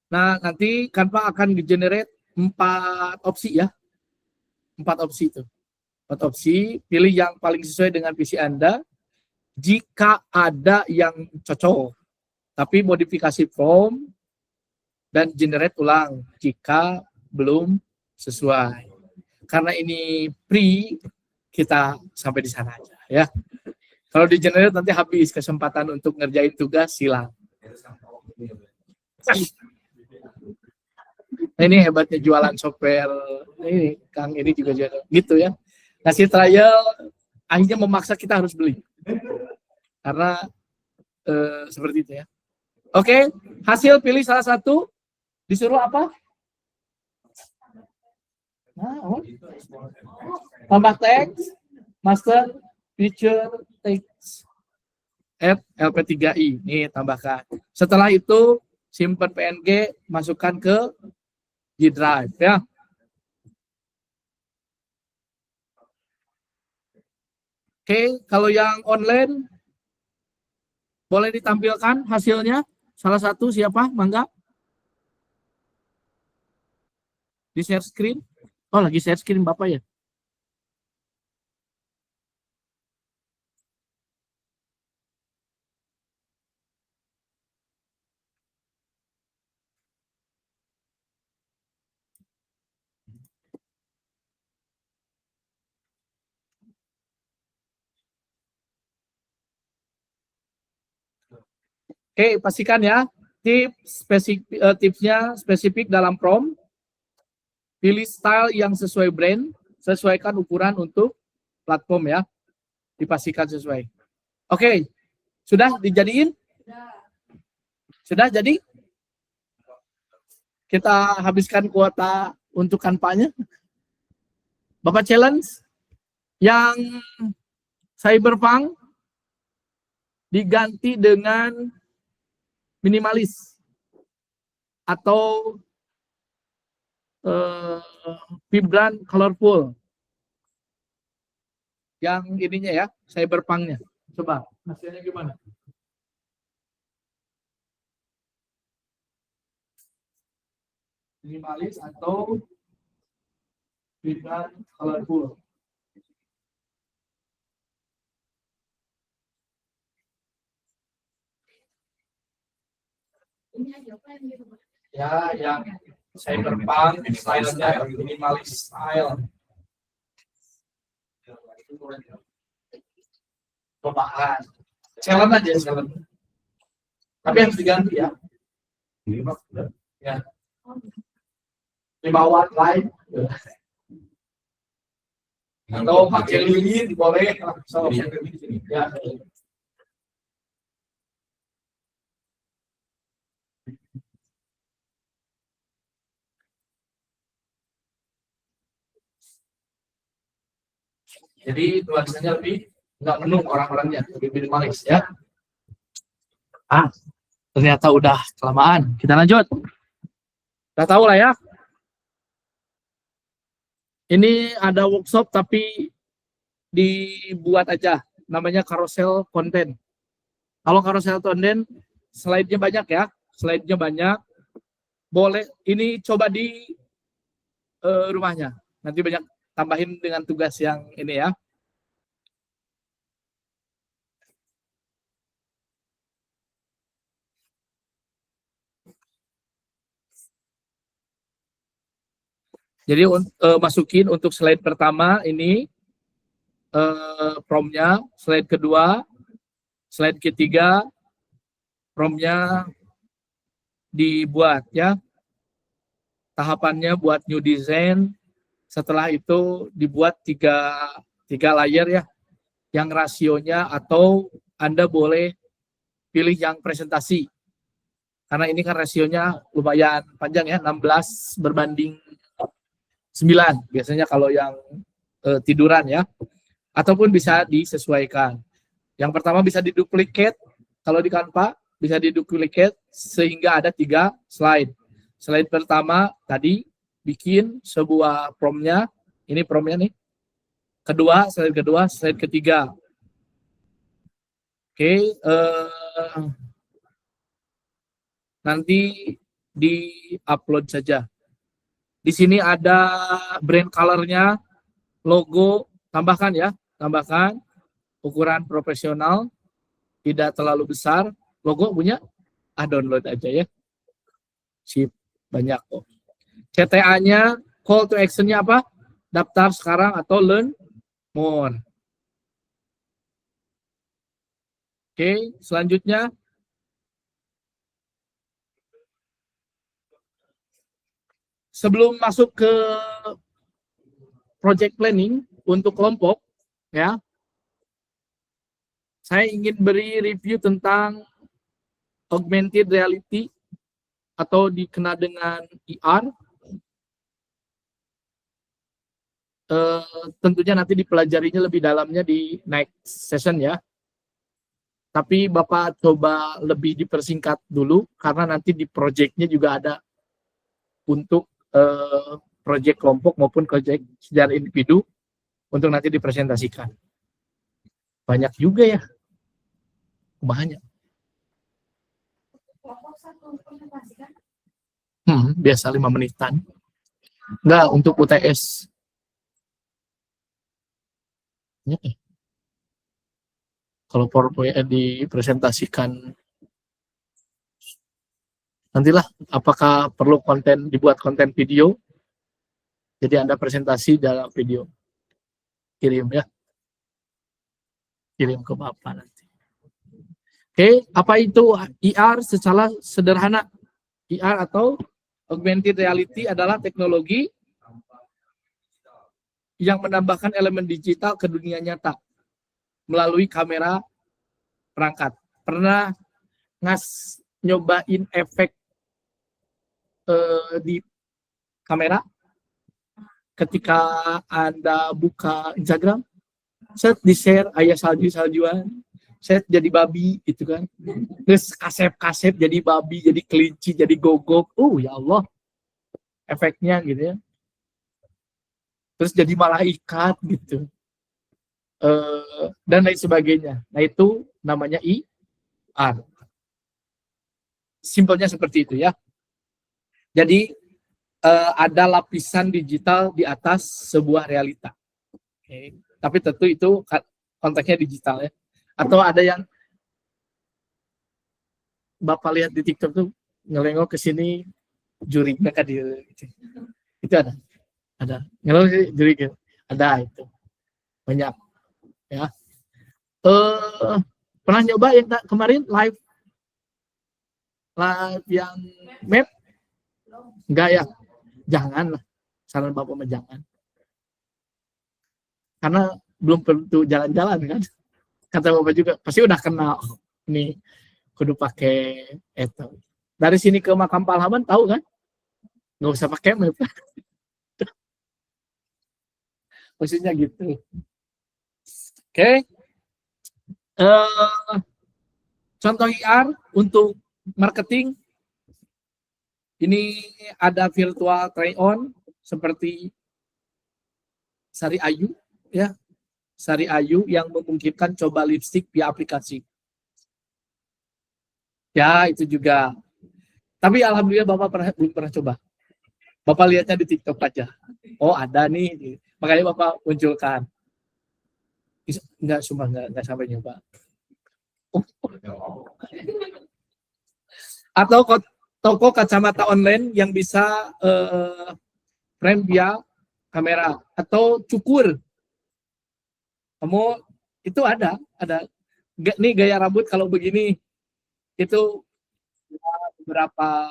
Nah, nanti Canva akan generate 4 opsi ya. 4 opsi itu. 4 opsi, pilih yang paling sesuai dengan visi Anda. Jika ada yang cocok, tapi modifikasi form dan generate ulang jika belum sesuai. Karena ini free, kita sampai di sana aja ya. Kalau di generate nanti habis kesempatan untuk ngerjain tugas, silang. Nah, ini hebatnya jualan software. Ini Kang ini juga jualan gitu ya. Kasih trial, akhirnya memaksa kita harus beli. Karena seperti itu ya. Oke, hasil pilih salah satu. Disuruh apa? Nah, tambah teks, master, feature, text, add LP3I. Nih, tambahkan. Setelah itu, simpan PNG, masukkan ke G Drive ya. Oke, kalau yang online boleh ditampilkan hasilnya. Salah satu siapa? Mangga. Di share screen. Oh, lagi share screen Bapak ya? Oke, pastikan ya. Tipsnya spesifik dalam prompt. Pilih style yang sesuai brand, sesuaikan ukuran untuk platform ya. Dipastikan sesuai. Oke, sudah dijadiin? Sudah jadi? Kita habiskan kuota untuk kampanye. Bapak challenge yang cyberpunk diganti dengan minimalis atau vibrant, colorful. Yang ininya ya, cyberpunk-nya. Coba hasilnya gimana? Minimalis atau dengan colorful? Ini aja apa yang gitu, Mas? Ya, yang cyberpunk style-nya minimalis style. Perubahan. Challenge aja challenge. Tapi harus diganti ya. Ya. 5 watt light. Atau pakai lilin boleh. So, ya. Jadi tulisannya lebih nggak penuh orang-orangnya, lebih minimalis ya. Ternyata udah kelamaan. Kita lanjut. Udah tahu lah ya. Ini ada workshop tapi dibuat aja. Namanya carousel content. Kalau carousel content, slide-nya banyak ya. Slide-nya banyak. Boleh, ini coba di rumahnya. Nanti banyak tambahin dengan tugas yang ini ya. Jadi masukin untuk slide pertama ini promnya, slide kedua, slide ketiga, promnya dibuat ya. Tahapannya buat new design. Setelah itu dibuat tiga layer ya, yang rasionya atau Anda boleh pilih yang presentasi. Karena ini kan rasionya lumayan panjang ya, 16 berbanding 9 biasanya kalau yang tiduran ya. Ataupun bisa disesuaikan. Yang pertama bisa diduplikat, kalau di Canva bisa diduplikat sehingga ada 3 slide. Slide pertama tadi bikin sebuah promnya, ini promnya nih. Slide kedua, slide ketiga. Oke, nanti di-upload saja. Di sini ada brand color-nya, logo, tambahkan ya, tambahkan ukuran profesional, tidak terlalu besar. Logo punya, download aja ya. Sip, banyak kok. CTA-nya, call to action-nya apa? Daftar sekarang atau learn more. Oke, selanjutnya sebelum masuk ke project planning untuk kelompok ya, saya ingin beri review tentang augmented reality atau dikenal dengan IR. Tentunya nanti dipelajarinya lebih dalamnya di next session ya. Tapi Bapak coba lebih dipersingkat dulu karena nanti di project-nya juga ada untuk project kelompok maupun project secara individu untuk nanti dipresentasikan. Banyak juga ya. Banyak. Biasa 5 menitan. Enggak, untuk UTS. Kalau PowerPoint dipresentasikan, nantilah apakah perlu dibuat konten video, jadi Anda presentasi dalam video, kirim ya, kirim ke Bapak nanti. Oke, apa itu IR secara sederhana? IR atau augmented reality adalah teknologi yang menambahkan elemen digital ke dunia nyata melalui kamera perangkat. Pernah nyobain efek di kamera ketika Anda buka Instagram, set di-share ayah salju-saljuan, set jadi babi itu kan, terus kasep-kasep jadi babi, jadi kelinci, jadi gogok, ya Allah, efeknya gitu ya. Terus jadi malaikat gitu. dan lain sebagainya. Nah itu namanya IR. Simpelnya seperti itu ya. Jadi ada lapisan digital di atas sebuah realita. Oke. Tapi tentu itu konteksnya digital ya. Atau ada yang Bapak lihat di TikTok tuh ngelengok ke sini jurignya kan di itu ada ngelengok jurig ada itu banyak ya. Pernah nyoba yang kemarin live yang map enggak ya? Jangan lah, saran Bapak mah jangan, karena belum tentu jalan-jalan kan. Kata Bapak juga pasti udah kenal nih kudu pakai itu. Dari sini ke makam pahlawan tahu kan? Nggak usah pakai map. Maksudnya gitu. Oke. Contoh IR untuk marketing. Ini ada virtual try-on seperti Sari Ayu, ya. Sari Ayu yang memungkinkan coba lipstick via aplikasi. Ya, itu juga. Tapi alhamdulillah Bapak belum pernah coba. Bapak lihatnya di TikTok aja. Oh, ada nih. Makanya Bapak munculkan. Enggak, cuma enggak sampai nyoba. Atau toko kacamata online yang bisa frame via kamera atau cukur. Kamu itu ada nih gaya rambut kalau begini itu beberapa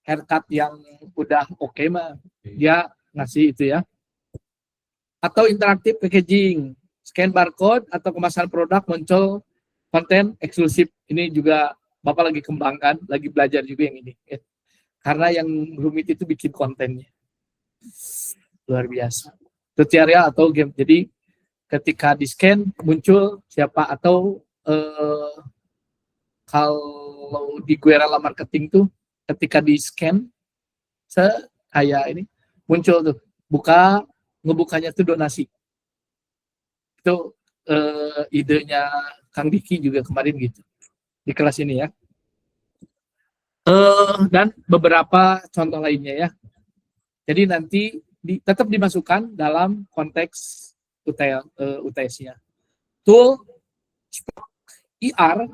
haircut yang udah oke mah dia ngasih itu ya. Atau interaktif packaging, scan barcode atau kemasan produk muncul konten eksklusif. Ini juga Bapak lagi kembangkan, lagi belajar juga yang ini. Karena yang rumit itu bikin kontennya. Luar biasa. Tutorial atau game. Jadi ketika di-scan muncul siapa atau kalau di Guerrilla Marketing tuh ketika di-scan kayak ini muncul tuh ngebukanya tuh donasi. Itu idenya Kang Diki juga kemarin gitu di kelas ini ya. Dan beberapa contoh lainnya ya. Jadi nanti tetap dimasukkan dalam konteks UTS-nya. Tool IR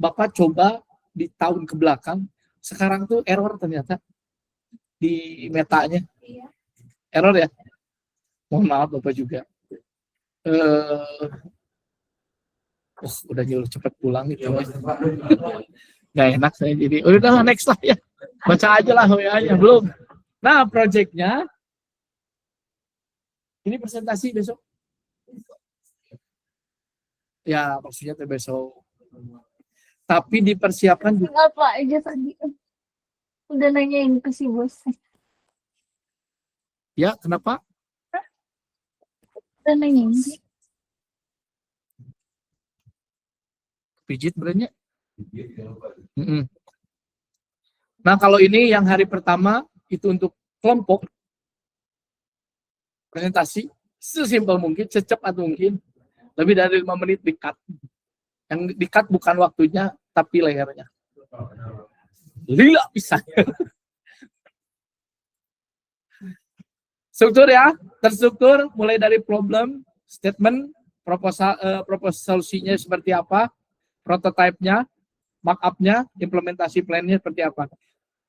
Bapak coba di tahun ke belakang, sekarang tuh error ternyata di metanya. Error ya. Mohon maaf Bapak juga. Udah nyuruh cepet pulang gitu. Nggak enak saya jadi. Udah next lah ya. Baca aja lah WA-nya. Belum. Nah, project-nya ini presentasi besok. Ya, maksudnya besok. Tapi dipersiapkan juga. Apa aja tadi? Udah nanyain ke si bos. Ya, kenapa? Udah nanyain. Pijit berenya. Nah, kalau ini yang hari pertama itu untuk kelompok presentasi sesimpel mungkin, secepat mungkin. Lebih dari 5 menit di-cut. Yang di-cut bukan waktunya, tapi layarnya. Lila bisa. Struktur ya, terstruktur mulai dari problem, statement, proposal solusinya seperti apa, prototipe-nya, markup-nya, implementasi plan-nya seperti apa.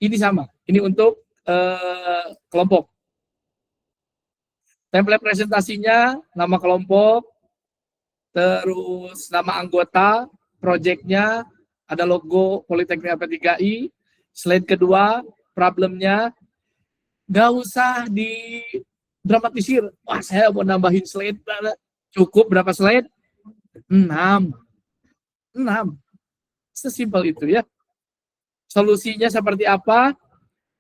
Ini sama, ini untuk kelompok. Template presentasinya, nama kelompok, terus nama anggota, project-nya, ada logo Politeknik AP3I, slide kedua, problemnya, nggak usah didramatisir. Wah, saya mau nambahin slide, cukup berapa slide? 6. Sesimpel itu ya. Solusinya seperti apa,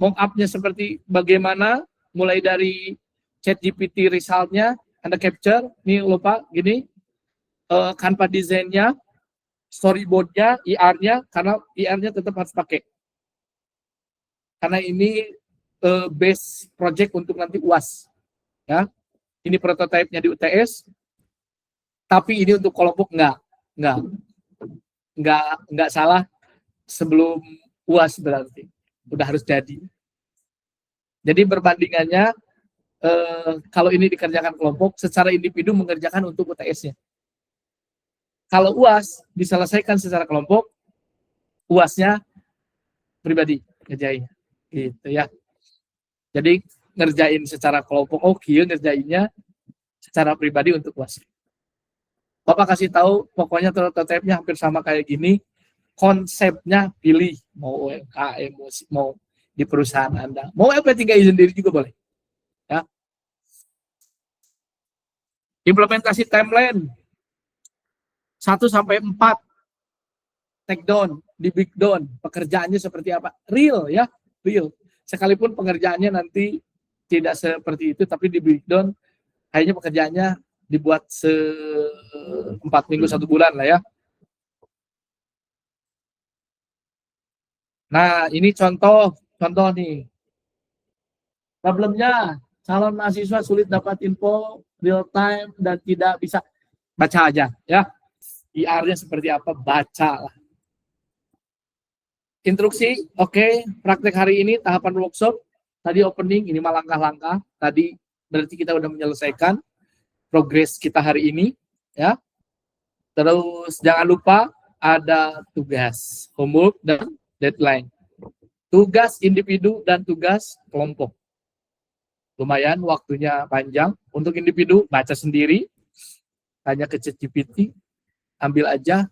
mock-up-nya seperti bagaimana, mulai dari ChatGPT result-nya, Anda capture, nih lupa, gini, Canva desainnya, storyboard-nya, IR-nya, karena IR-nya tetap harus pakai. Karena ini base project untuk nanti UAS. Ya. Ini prototipe-nya di UTS. Tapi ini untuk kelompok enggak salah sebelum UAS berarti. Udah harus jadi. Jadi perbandingannya kalau ini dikerjakan kelompok, secara individu mengerjakan untuk UTS-nya. Kalau UAS diselesaikan secara kelompok, UAS-nya pribadi ngerjain. Gitu ya. Jadi ngerjain secara kelompok, ngerjainnya secara pribadi untuk UAS. Bapak kasih tahu, pokoknya prototipe-nya hampir sama kayak gini. Konsepnya pilih, mau UMKM, mau di perusahaan Anda. Mau LP3I sendiri juga boleh. Ya. Implementasi timeline 1-4 take down, di big down, pekerjaannya seperti apa? Real ya, real. Sekalipun pengerjaannya nanti tidak seperti itu, tapi di big down kayaknya pekerjaannya dibuat 4 minggu 1 bulan lah ya. Nah, ini contoh nih. Problemnya, calon mahasiswa sulit dapat info real time dan tidak bisa baca aja ya. IR-nya seperti apa? Baca lah. Instruksi, praktek hari ini tahapan workshop. Tadi opening, ini mah langkah-langkah. Tadi berarti kita udah menyelesaikan progres kita hari ini ya. Terus jangan lupa ada tugas, homework dan deadline. Tugas individu dan tugas kelompok. Lumayan waktunya panjang. Untuk individu baca sendiri, tanya ke ChatGPT, ambil aja,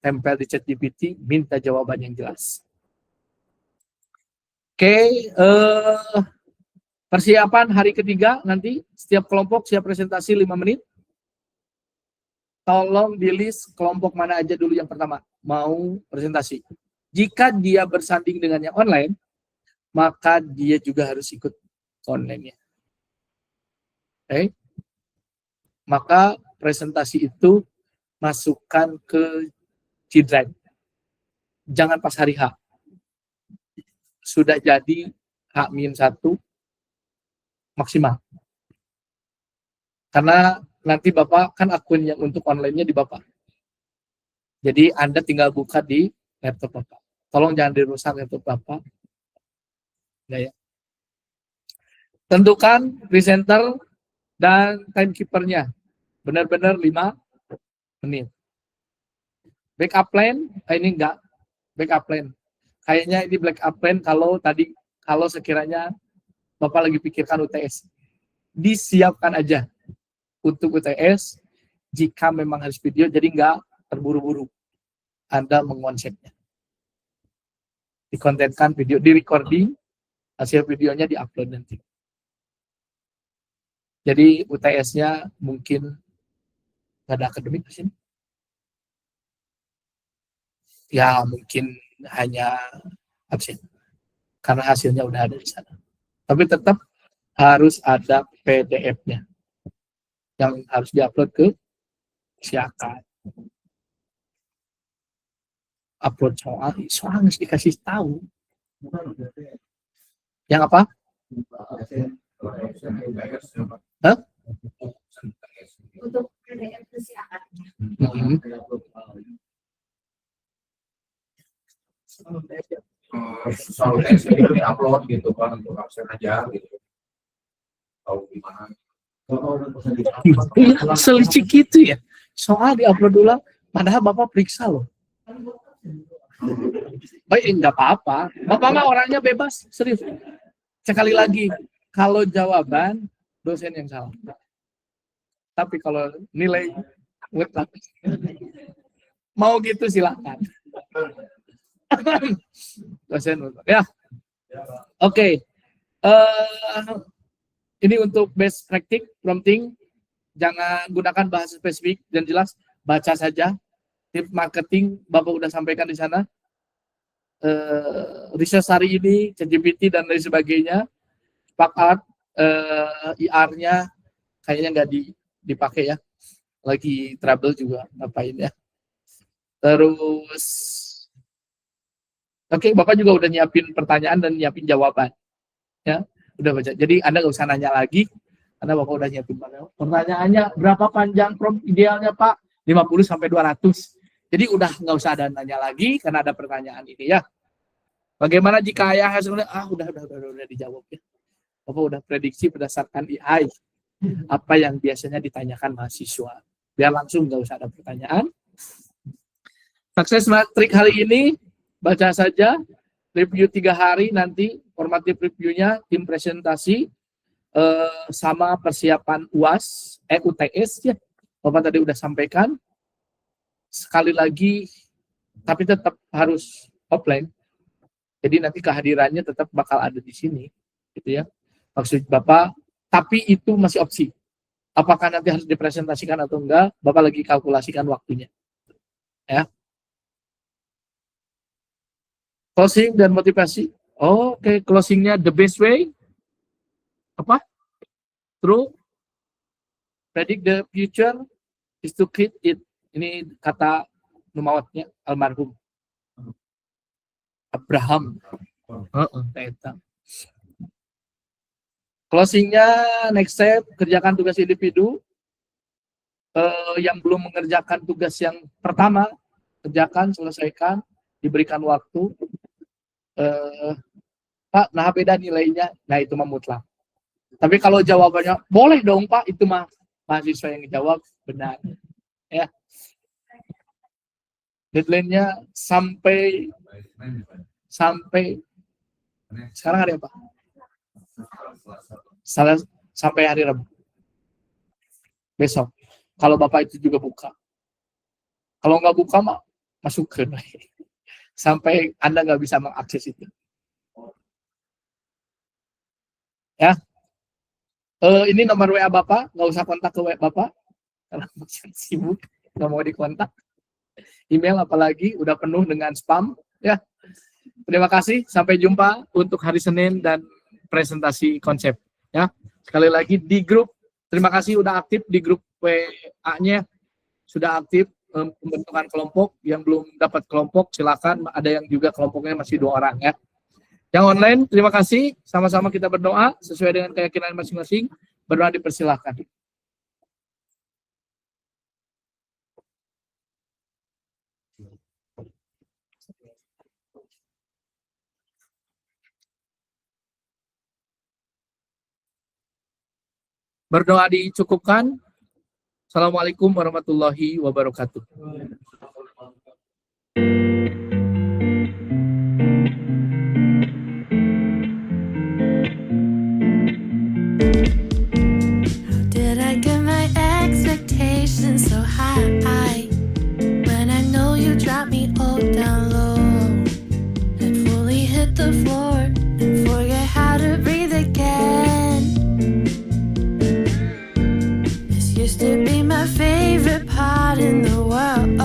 tempel di ChatGPT, minta jawaban yang jelas. Persiapan hari ketiga nanti setiap kelompok siap presentasi 5 menit. Tolong di list kelompok mana aja dulu yang pertama mau presentasi. Jika dia bersanding dengan yang online, maka dia juga harus ikut online-nya. Maka presentasi itu masukkan ke G-Drive. Jangan pas hari H. Sudah jadi H-1 maksimal. Karena nanti Bapak kan akun yang untuk online-nya di Bapak. Jadi Anda tinggal buka di laptop Bapak. Tolong jangan dirusak laptop Bapak. Ya. Tentukan presenter dan timekeeper-nya. Benar-benar 5 menit. Backup plan, ini enggak. Backup plan. Kayaknya ini backup plan kalau sekiranya Bapak lagi pikirkan UTS. Disiapkan aja untuk UTS jika memang harus video, jadi enggak terburu-buru Anda mengonsepnya. Dikontenkan video, di recording, hasil videonya di-upload nanti. Jadi UTS-nya mungkin nggak ada akademik di sini. Ya mungkin hanya absen. Karena hasilnya udah ada di sana. Tapi tetap harus ada PDF-nya. Yang harus diupload ke siakan. Upload soal harus dikasih tahu. Yang apa? Hah? Untuk PDF kesiapan. Soal tes itu di-upload gitu kan untuk absen aja gitu. Tahu gimana? Selicik itu ya. Soal di-upload dulu, padahal Bapak periksa loh. Baik, enggak apa-apa. Bapak mah orangnya bebas, serius. Sekali lagi, kalau jawaban dosen yang salah. Tapi kalau nilai mutlak, mau gitu silakan. Dosen mutlak. Ya. Oke. Ini untuk best practice prompting. Jangan gunakan bahasa spesifik dan jelas. Baca saja. Tips marketing Bapak udah sampaikan di sana. Research hari ini, ChatGPT dan lain sebagainya. Pakat IR-nya kayaknya nggak dipakai ya. Lagi trouble juga ngapain ya. Terus Bapak juga udah nyiapin pertanyaan dan nyiapin jawaban. Ya, udah baca. Jadi Anda nggak usah nanya lagi. Karena Bapak udah nyiapin pertanyaannya, berapa panjang prompt idealnya Pak? 50 sampai 200. Jadi udah nggak usah ada nanya lagi karena ada pertanyaan ini ya. Bagaimana jika ayah hasilnya? Udah dijawab ya. Bapak udah prediksi berdasarkan AI apa yang biasanya ditanyakan mahasiswa. Biar langsung nggak usah ada pertanyaan. Sukses matrik hari ini baca saja. Review 3 hari nanti formatif reviewnya tim presentasi sama persiapan UAS, UTS ya. Bapak tadi udah sampaikan. Sekali lagi, tapi tetap harus offline. Jadi nanti kehadirannya tetap bakal ada di sini, gitu ya. Maksud Bapak, tapi itu masih opsi. Apakah nanti harus dipresentasikan atau enggak? Bapak lagi kalkulasikan waktunya. Ya. Closing dan motivasi. Oke, closingnya the best way. Apa? True. Predict the future is to create it. Ini kata numawatnya almarhum Abraham. Closingnya next step, kerjakan tugas individu. Yang belum mengerjakan tugas yang pertama, kerjakan, selesaikan, diberikan waktu. Pak, nah beda nilainya, nah itu mah mutlak. Tapi kalau jawabannya boleh dong Pak, itu mah mahasiswa yang jawab benar. Ya. Deadline-nya sampai sekarang hari apa? Sampai hari Rabu. Besok. Kalau Bapak itu juga buka. Kalau nggak buka mah masukkan. Sampai Anda nggak bisa mengakses itu. Ya. Ini nomor WA Bapak, nggak usah kontak ke WA Bapak karena masih sibuk, nggak mau dikontak. Email apalagi udah penuh dengan spam. Ya. Terima kasih. Sampai jumpa untuk hari Senin dan presentasi konsep. Ya. Sekali lagi di grup. Terima kasih udah aktif di grup WA-nya. Sudah aktif pembentukan kelompok. Yang belum dapat kelompok silakan. Ada yang juga kelompoknya masih 2 orang ya. Yang online, terima kasih. Sama-sama kita berdoa sesuai dengan keyakinan masing-masing. Berdoa dipersilahkan. Berdoa dicukupkan. Assalamualaikum warahmatullahi wabarakatuh. Did I get my expectations so high when I know you dropped me all down low and fully hit the floor and forget how to breathe again? This used to be my favorite part in the world,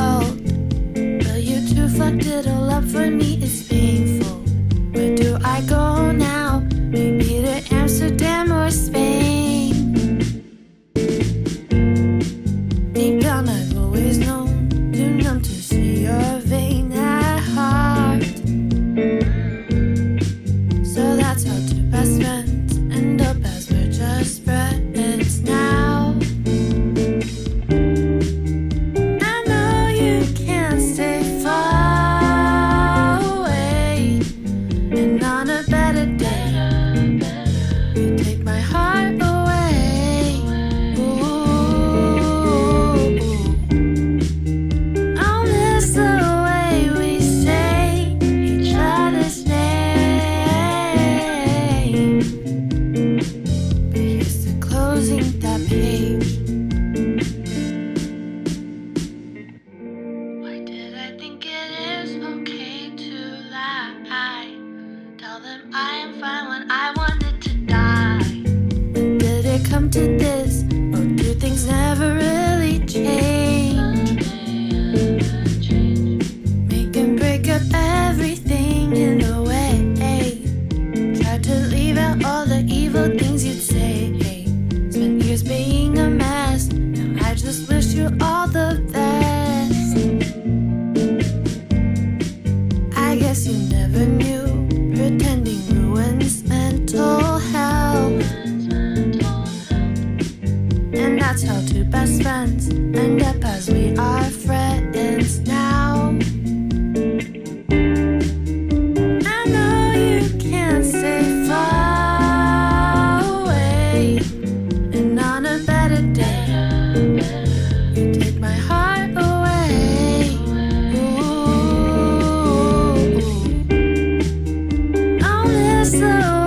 but you two fucked it all up for me. It's painful. Where do I go now? Maybe to Amsterdam or Spain. Deep down I've always known, too numb to see your vein at heart. the